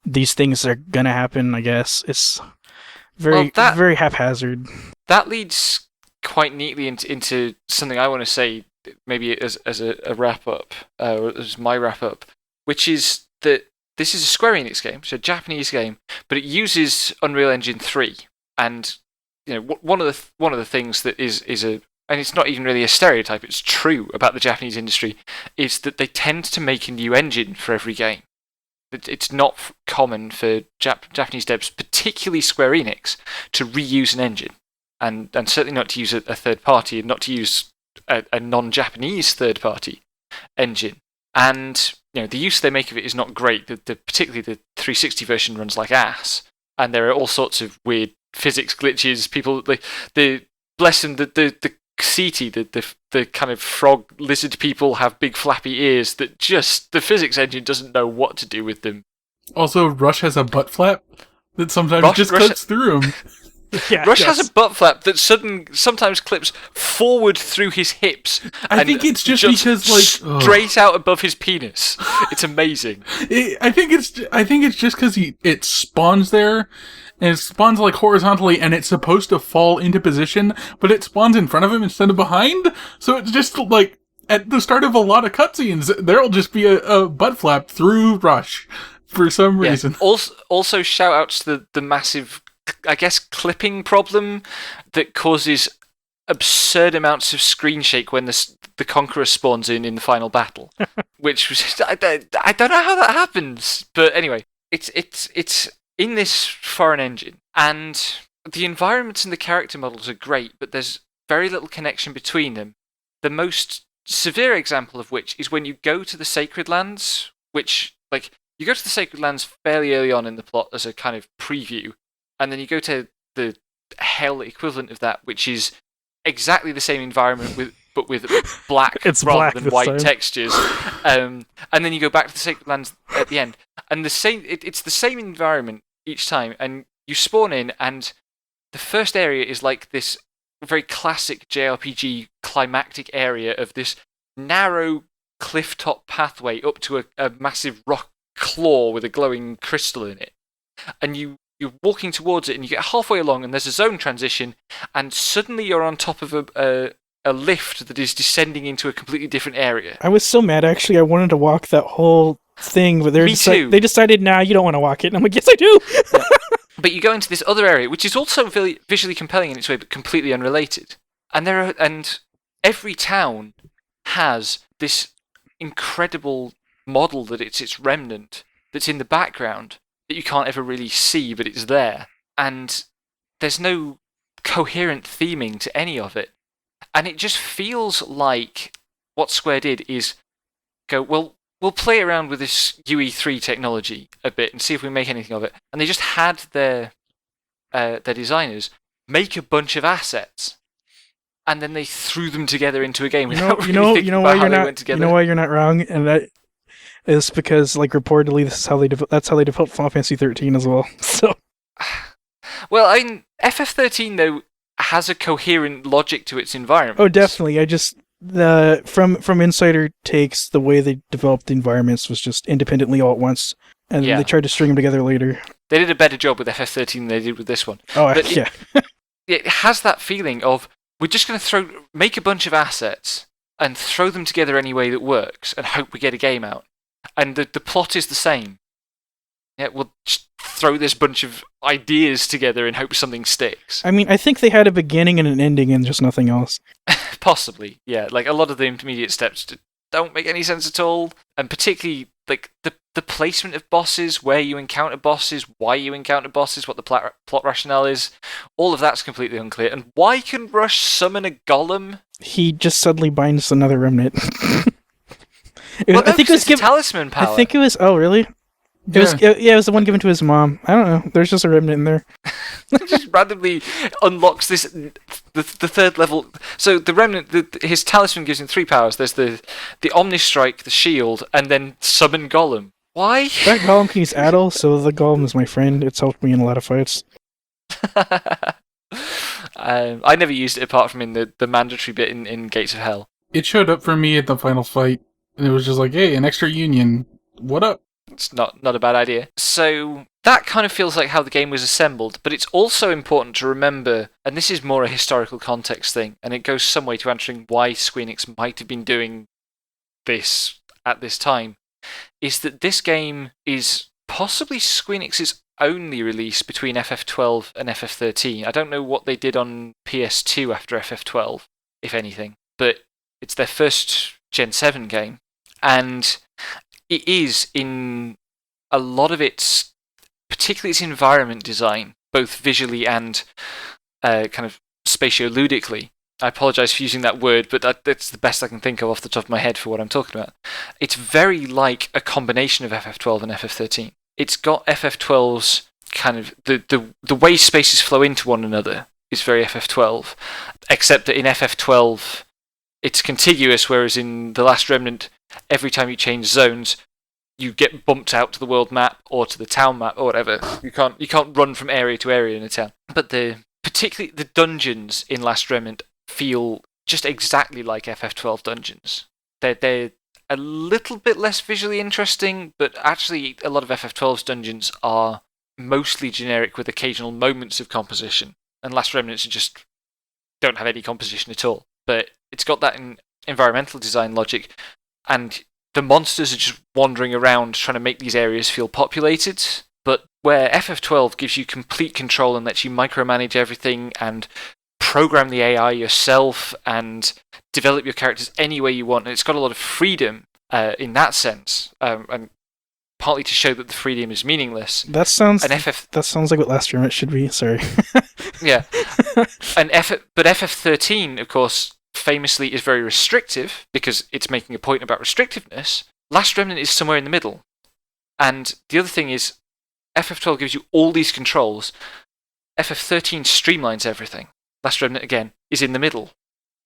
These things are gonna happen. I guess it's very haphazard. That leads quite neatly into something I want to say, maybe as a wrap-up, or as my wrap-up, which is that this is a Square-Enix game, so a Japanese game, but it uses Unreal Engine 3, and, you know, one of the things that is and it's not even really a stereotype, it's true about the Japanese industry, is that they tend to make a new engine for every game. It's not common for Japanese devs, particularly Square-Enix, to reuse an engine, and certainly not to use a third party, and not to use a non-Japanese third-party engine. And, you know, the use they make of it is not great. Particularly the 360 version runs like ass, and there are all sorts of weird physics glitches. People, bless them, the Ceti, the kind of frog lizard people, have big flappy ears that just the physics engine doesn't know what to do with them. Also, Rush has a butt flap that sometimes cuts through him. Yeah, Rush has a butt flap that sometimes clips forward through his hips. I think it's just because, like, straight out above his penis. It's amazing. I think it's just because it spawns there, and it spawns, like, horizontally, and it's supposed to fall into position, but it spawns in front of him instead of behind. So it's just, like, at the start of a lot of cutscenes, there'll just be a butt flap through Rush for some reason. Also, shout outs to the massive, I guess, clipping problem that causes absurd amounts of screen shake when the Conqueror spawns in the final battle, which was just, I don't know how that happens, but anyway, it's in this foreign engine, and the environments and the character models are great, but there's very little connection between them. The most severe example of which is when you go to the Sacred Lands, which, like, You go to the Sacred Lands fairly early on in the plot as a kind of preview, and then you go to the Hell equivalent of that, which is exactly the same environment but with black It's rather black than this white time. textures. And then you go back to the Sacred Lands at the end, and it's the same environment each time, and you spawn in, and the first area is like this very classic JRPG climactic area of this narrow cliff-top pathway up to a massive rock claw with a glowing crystal in it. And you're walking towards it, and you get halfway along, and there's a zone transition, and suddenly you're on top of a lift that is descending into a completely different area. I was so mad, actually. I wanted to walk that whole thing, but Me too. They decided, nah, you don't want to walk it. And I'm like, yes, I do! Yeah. But you go into this other area, which is also visually compelling in its way, but completely unrelated. And every town has this incredible model that it's its remnant that's in the background that you can't ever really see, but it's there. And there's no coherent theming to any of it. And it just feels like what Square did is go, well, we'll play around with this UE3 technology a bit and see if we make anything of it. And they just had their designers make a bunch of assets, and then they threw them together into a game without really thinking about how they went together. You know why you're not wrong, and that is because, like, reportedly, that's how they developed Final Fantasy 13 as well. So, well, I mean, FF13 though has a coherent logic to its environment. oh, definitely. I just from insider takes, the way they developed the environments was just independently all at once, and Yeah. they tried to string them together later. They did a better job with FF13 than they did with this one. Oh, But yeah. It has that feeling of, we're just going to make a bunch of assets and throw them together any way that works and hope we get a game out. And the plot is the same. Yeah, we'll just throw this bunch of ideas together and hope something sticks. I mean, I think they had a beginning and an ending and just nothing else. Possibly, yeah. Like, a lot of the intermediate steps don't make any sense at all. And particularly, like, the placement of bosses, where you encounter bosses, why you encounter bosses, what the plot rationale is, all of that's completely unclear. And why can Rush summon a golem? He just suddenly binds another remnant. I think it was talisman power. I think it was. Oh, really? It was the one given to his mom. I don't know. There's just a remnant in there. It just randomly unlocks the third level. So the remnant, his talisman gives him 3 powers. There's the Omnistrike, the shield, and then summon golem. Why? That golem can use Addle, so the golem is my friend. It's helped me in a lot of fights. I never used it apart from in the mandatory bit in Gates of Hell. It showed up for me at the final fight, and it was just like, hey, an extra union. What up? It's not a bad idea. So that kind of feels like how the game was assembled, but it's also important to remember, and this is more a historical context thing, and it goes some way to answering why Square-Enix might have been doing this at this time, is that this game is possibly Square-Enix's only release between FF12 and FF13. I don't know what they did on PS2 after FF12, if anything, but it's their first Gen 7 game, and it is, in a lot of its, particularly its environment design, both visually and kind of spatio-ludically. I apologise for using that word, but that's the best I can think of off the top of my head for what I'm talking about. It's very like a combination of FF12 and FF13. It's got FF12's kind of, the way spaces flow into one another is very FF12, except that in FF12 it's contiguous, whereas in The Last Remnant, every time you change zones, you get bumped out to the world map or to the town map or whatever. You can't run from area to area in a town. But particularly the dungeons in Last Remnant feel just exactly like FF12 dungeons. They're a little bit less visually interesting, but actually a lot of FF12's dungeons are mostly generic with occasional moments of composition. And Last Remnants just don't have any composition at all. But it's got that environmental design logic, and the monsters are just wandering around trying to make these areas feel populated. But where FF12 gives you complete control and lets you micromanage everything and program the AI yourself and develop your characters any way you want, and it's got a lot of freedom in that sense, and partly to show that the freedom is meaningless. That sounds like what Last Remnant should be. Sorry. Yeah, but FF13, of course, famously is very restrictive because it's making a point about restrictiveness. Last Remnant is somewhere in the middle. And the other thing is, FF12 gives you all these controls. FF13 streamlines everything. Last Remnant, again, is in the middle.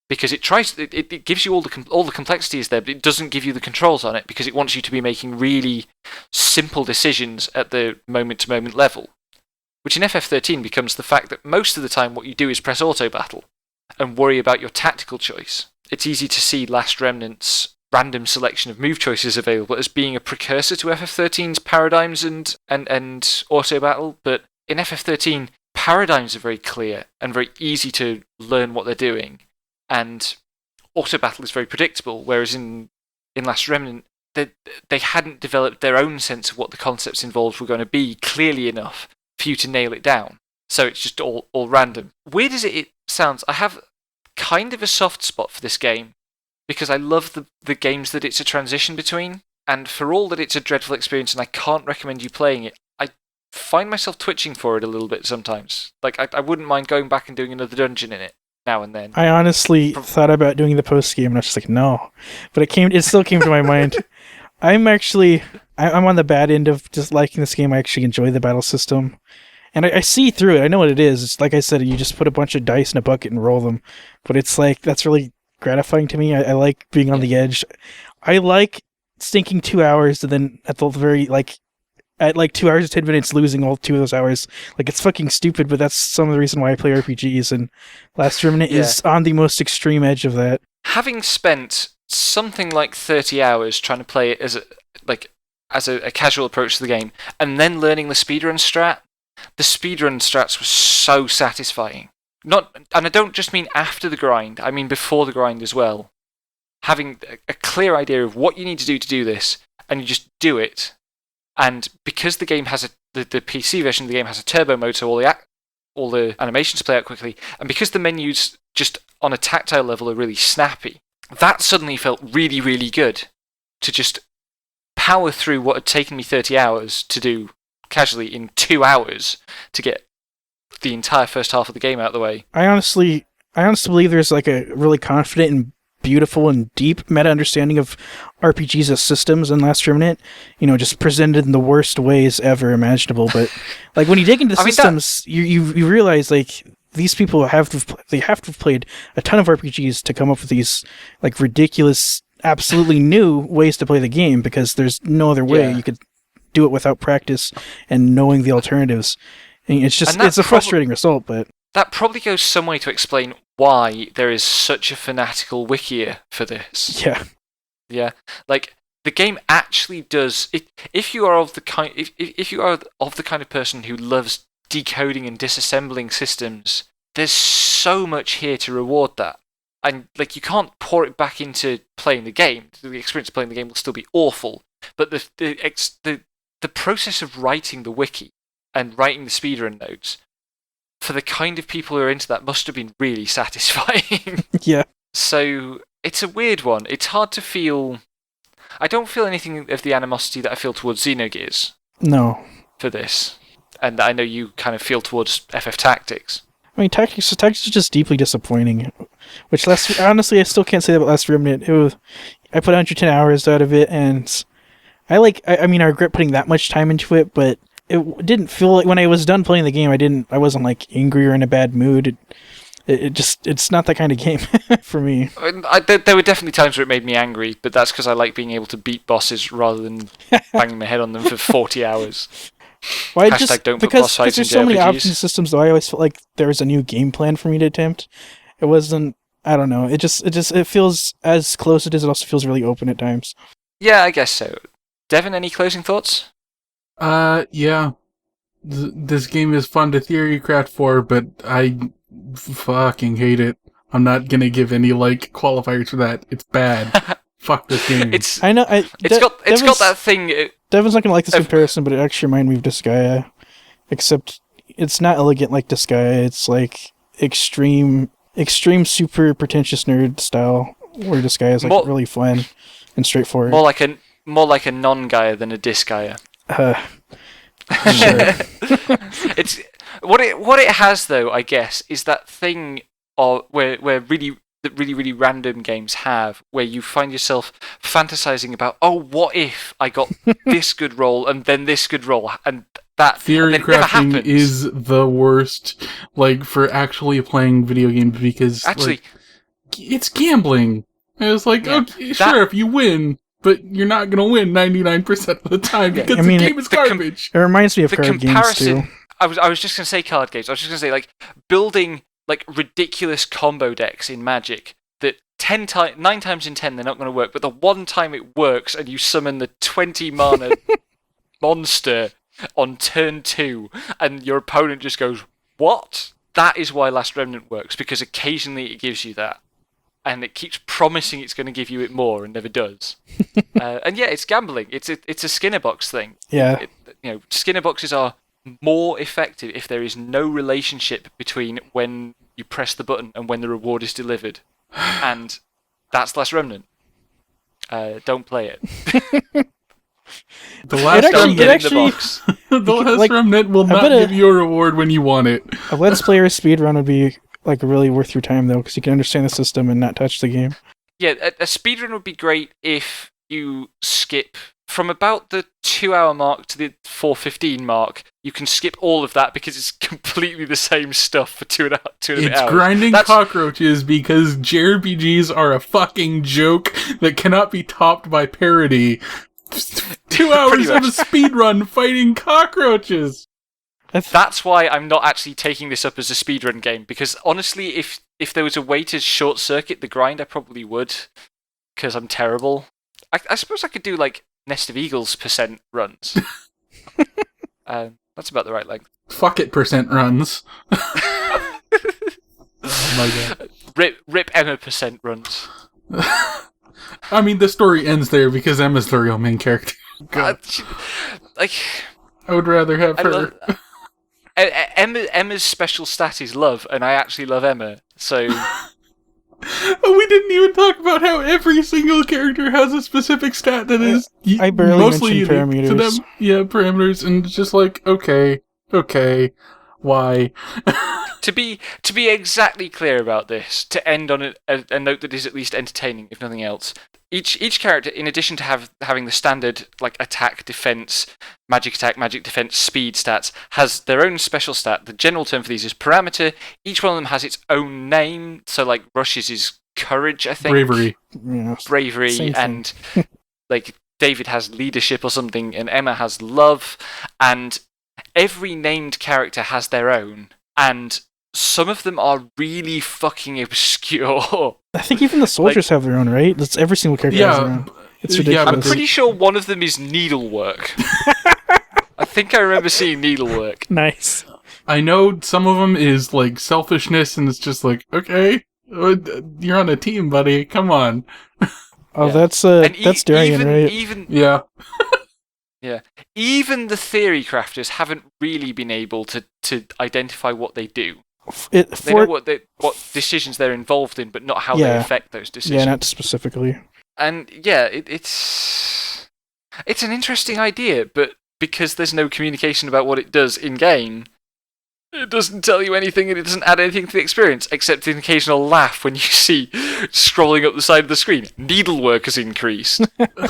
Because it gives you all the complexities there, but it doesn't give you the controls on it because it wants you to be making really simple decisions at the moment-to-moment level. Which in FF13 becomes the fact that most of the time what you do is press auto battle and worry about your tactical choice. It's easy to see Last Remnant's random selection of move choices available as being a precursor to FF13's paradigms and auto battle, but in FF13, paradigms are very clear and very easy to learn what they're doing, and auto battle is very predictable, whereas in Last Remnant, they hadn't developed their own sense of what the concepts involved were going to be clearly enough for you to nail it down. So it's just all random. Weird as it sounds, I have kind of a soft spot for this game because I love the games that it's a transition between, and for all that it's a dreadful experience and I can't recommend you playing it, I find myself twitching for it a little bit sometimes. Like, I wouldn't mind going back and doing another dungeon in it now and then. I honestly thought about doing the post game, and I was just like, no. But it still came to my mind. I'm on the bad end of just liking this game. I actually enjoy the battle system. And I see through it. I know what it is. It's like I said, you just put a bunch of dice in a bucket and roll them. But it's like, that's really gratifying to me. I like being on the edge. I like stinking 2 hours and then at 2 hours and 10 minutes losing all 2 of those hours. Like, it's fucking stupid, but that's some of the reason why I play RPGs, and Last Remnant is on the most extreme edge of that. Having spent something like 30 hours trying to play it as a casual approach to the game, and then learning the speedrun strat, the speedrun strats were so satisfying. And I don't just mean after the grind, I mean before the grind as well. Having a clear idea of what you need to do this, and you just do it. And because the game has the PC version of the game has a turbo mode, so all the animations play out quickly, and because the menus just on a tactile level are really snappy, that suddenly felt really, really good to just power through what had taken me 30 hours to do casually in 2 hours to get the entire first half of the game out of the way. I honestly believe there's like a really confident and beautiful and deep meta understanding of RPGs as systems in Last Remnant, just presented in the worst ways ever imaginable. But like when you dig into the systems, you realize like these people have to have played a ton of RPGs to come up with these like ridiculous, absolutely new ways to play the game, because there's no other way you could do it without practice and knowing the alternatives. And it's a frustrating result, but that probably goes some way to explain why there is such a fanatical wikia for this. Yeah. Yeah. Like, the game actually does it. If you are of the kind of person who loves decoding and disassembling systems, there's so much here to reward that. And like, you can't pour it back into playing the game. The experience of playing the game will still be awful. But the process of writing the wiki and writing the speedrun notes, for the kind of people who are into that, must have been really satisfying. Yeah. So it's a weird one. It's hard to feel. I don't feel anything of the animosity that I feel towards Xenogears. No. For this, and I know you kind of feel towards FF Tactics. I mean, Tactics is just deeply disappointing. Which honestly, I still can't say that about Last Remnant. I put 110 hours out of it, and I regret putting that much time into it, but it didn't feel like when I was done playing the game, I wasn't like angry or in a bad mood. It's not that kind of game for me. There were definitely times where it made me angry, but that's because I like being able to beat bosses rather than banging my head on them for 40 hours. Well, Don't put boss fights there's into so many RPGs. option systems, though. I always felt like there was a new game plan for me to attempt. It wasn't. I don't know. It feels as close it is. It also feels really open at times. Yeah, I guess so. Devin, any closing thoughts? Yeah. This game is fun to theorycraft for, but I fucking hate it. I'm not gonna give any qualifiers for that. It's bad. Fuck this game. It's got that thing. Devin's not gonna like this comparison, but it actually reminded me of Disgaea, except it's not elegant like Disgaea. It's like extreme super pretentious nerd style, where Disgaea is really fun and straightforward. More like a non-Gaia than a Disgaea. Sure. It's what it has though, I guess, is that thing where really that really, really random games have, where you find yourself fantasizing about, oh, what if I got this good roll and then this good roll and that. Theory and then it never crafting happens. is the worst, like, for actually playing video games because, Actually, like, it's gambling. And it's like, Yeah, okay, sure, if you win, but you're not going to win 99% of the time because the game is garbage. It reminds me of the card games too. I was just going to say card games. I was just going to say, like, building like ridiculous combo decks in Magic that 9 times in 10 they're not going to work, but the one time it works and you summon the 20 mana monster on turn 2 and your opponent just goes, what? That is why Last Remnant works, because occasionally it gives you that. And it keeps promising it's going to give you it more and never does. And yeah, it's gambling. It's a Skinner box thing. Yeah. Skinner boxes are more effective if there is no relationship between when you press the button and when the reward is delivered. And that's Last Remnant. Don't play it. The Last Remnant Remnant will not give you a reward when you want it. A Let's Player speedrun would be like really worth your time though, because you can understand the system and not touch the game. Yeah, a speedrun would be great if you skip from about the 2-hour mark to the 4:15 mark. You can skip all of that because it's completely the same stuff for 2.5 hours. It's grinding cockroaches because JRPGs are a fucking joke that cannot be topped by parody. 2 hours of a speedrun fighting cockroaches. That's why I'm not actually taking this up as a speedrun game, because honestly, if there was a way to short circuit the grind, I probably would, because I'm terrible. I suppose I could do like Nest of Eagles % runs. That's about the right length. Fuck it, % runs. Oh my god. Rip Emma % runs. I mean, the story ends there because Emma's the real main character. God. I would rather have her. Emma's special stat is love, and I actually love Emma, so... Oh, we didn't even talk about how every single character has a specific stat that is I barely mostly unique parameters. to them. Yeah, parameters, and it's just like, okay, why? To be exactly clear about this, to end on a note that is at least entertaining, if nothing else, each character, in addition to having the standard like attack, defense, magic attack, magic defense, speed stats, has their own special stat. The general term for these is parameter. Each one of them has its own name. So like Rush's is courage, I think. Bravery. Yeah, Bravery, and like David has leadership or something, and Emma has love, and every named character has their own, and some of them are really fucking obscure. I think even the soldiers have their own, right? That's every single character has their own. It's ridiculous. I'm pretty sure one of them is needlework. I think I remember seeing needlework. Nice. I know some of them is like selfishness, and it's just like, okay, you're on a team, buddy. Come on. Oh, yeah. That's Darian, right? Yeah. Yeah. Even the theory crafters haven't really been able to identify what they do. They know what decisions they're involved in, but not how they affect those decisions. Yeah, not specifically. And yeah, it's an interesting idea, but because there's no communication about what it does in game, it doesn't tell you anything, and it doesn't add anything to the experience, except an occasional laugh when you see, scrolling up the side of the screen, needlework has increased,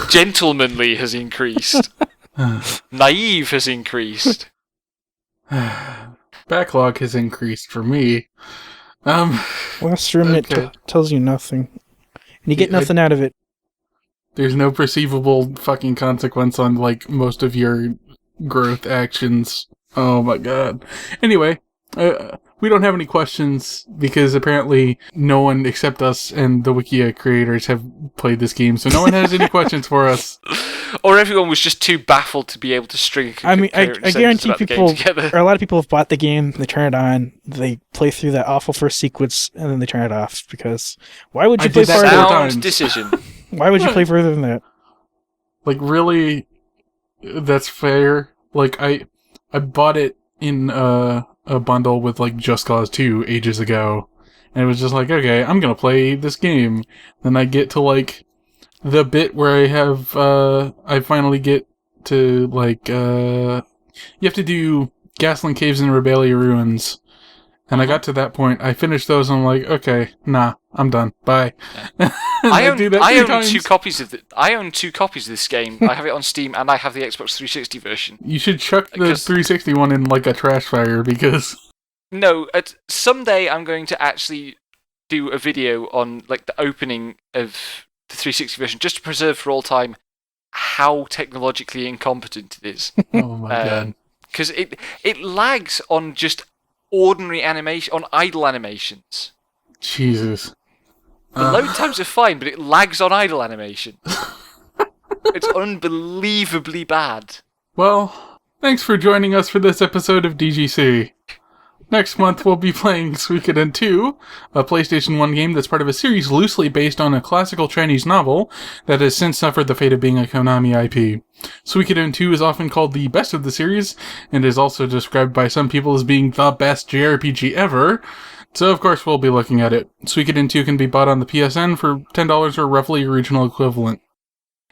gentlemanly has increased, naive has increased. Backlog has increased for me. Last Remnant tells you nothing. And you get nothing out of it. There's no perceivable fucking consequence on, like, most of your growth actions. Oh my god. Anyway, we don't have any questions because apparently no one except us and the Wikia creators have played this game, so no one has any questions for us. Or everyone was just too baffled to be able to string I guarantee a lot of people have bought the game, they turn it on, they play through that awful first sequence, and then they turn it off, because why would you play further? Sound decision. Why would you play further than that? Like, really? That's fair? Like, I bought it in a bundle with, like, Just Cause 2 ages ago, and it was just like, okay, I'm gonna play this game. Then I get to, like, the bit where I finally get to, like, you have to do Gasland Caves and Rebelia Ruins. And I got to that point, I finished those, and I'm like, okay, nah, I'm done. Bye. I own, do that I three own times. two copies of I own 2 copies of this game. I have it on Steam and I have the Xbox 360 version. You should chuck the 'Cause- 360 one in like a trash fire because No, someday I'm going to actually do a video on like the opening of the 360 version, just to preserve for all time how technologically incompetent it is. oh my god. Because it lags on just ordinary animation, on idle animations. Jesus. The load times are fine, but it lags on idle animation. It's unbelievably bad. Well, thanks for joining us for this episode of DGC. Next month, we'll be playing Suikoden 2, a PlayStation 1 game that's part of a series loosely based on a classical Chinese novel that has since suffered the fate of being a Konami IP. Suikoden 2 is often called the best of the series, and is also described by some people as being the best JRPG ever, so of course we'll be looking at it. Suikoden 2 can be bought on the PSN for $10 or roughly original equivalent.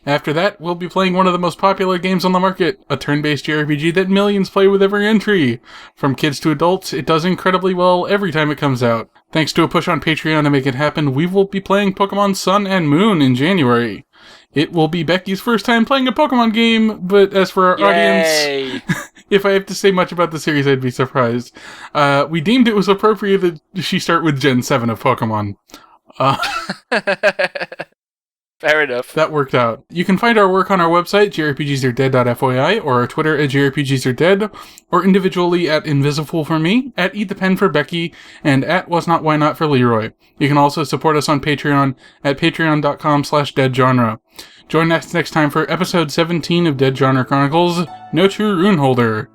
After that, we'll be playing one of the most popular games on the market, a turn-based JRPG that millions play with every entry. From kids to adults, it does incredibly well every time it comes out. Thanks to a push on Patreon to make it happen, we will be playing Pokemon Sun and Moon in January. It will be Becky's first time playing a Pokemon game, but as for our audience, if I have to say much about the series, I'd be surprised. We deemed it was appropriate that she start with Gen 7 of Pokemon. Fair enough. That worked out. You can find our work on our website, jrpgsaredead.foi, or our Twitter at jrpgsaredead, or individually at Invisible for me, at Eat the Pen for Becky, and at Was Not Why Not for Leroy. You can also support us on Patreon at patreon.com/deadgenre. Join us next time for episode 17 of Dead Genre Chronicles, No True Runeholder.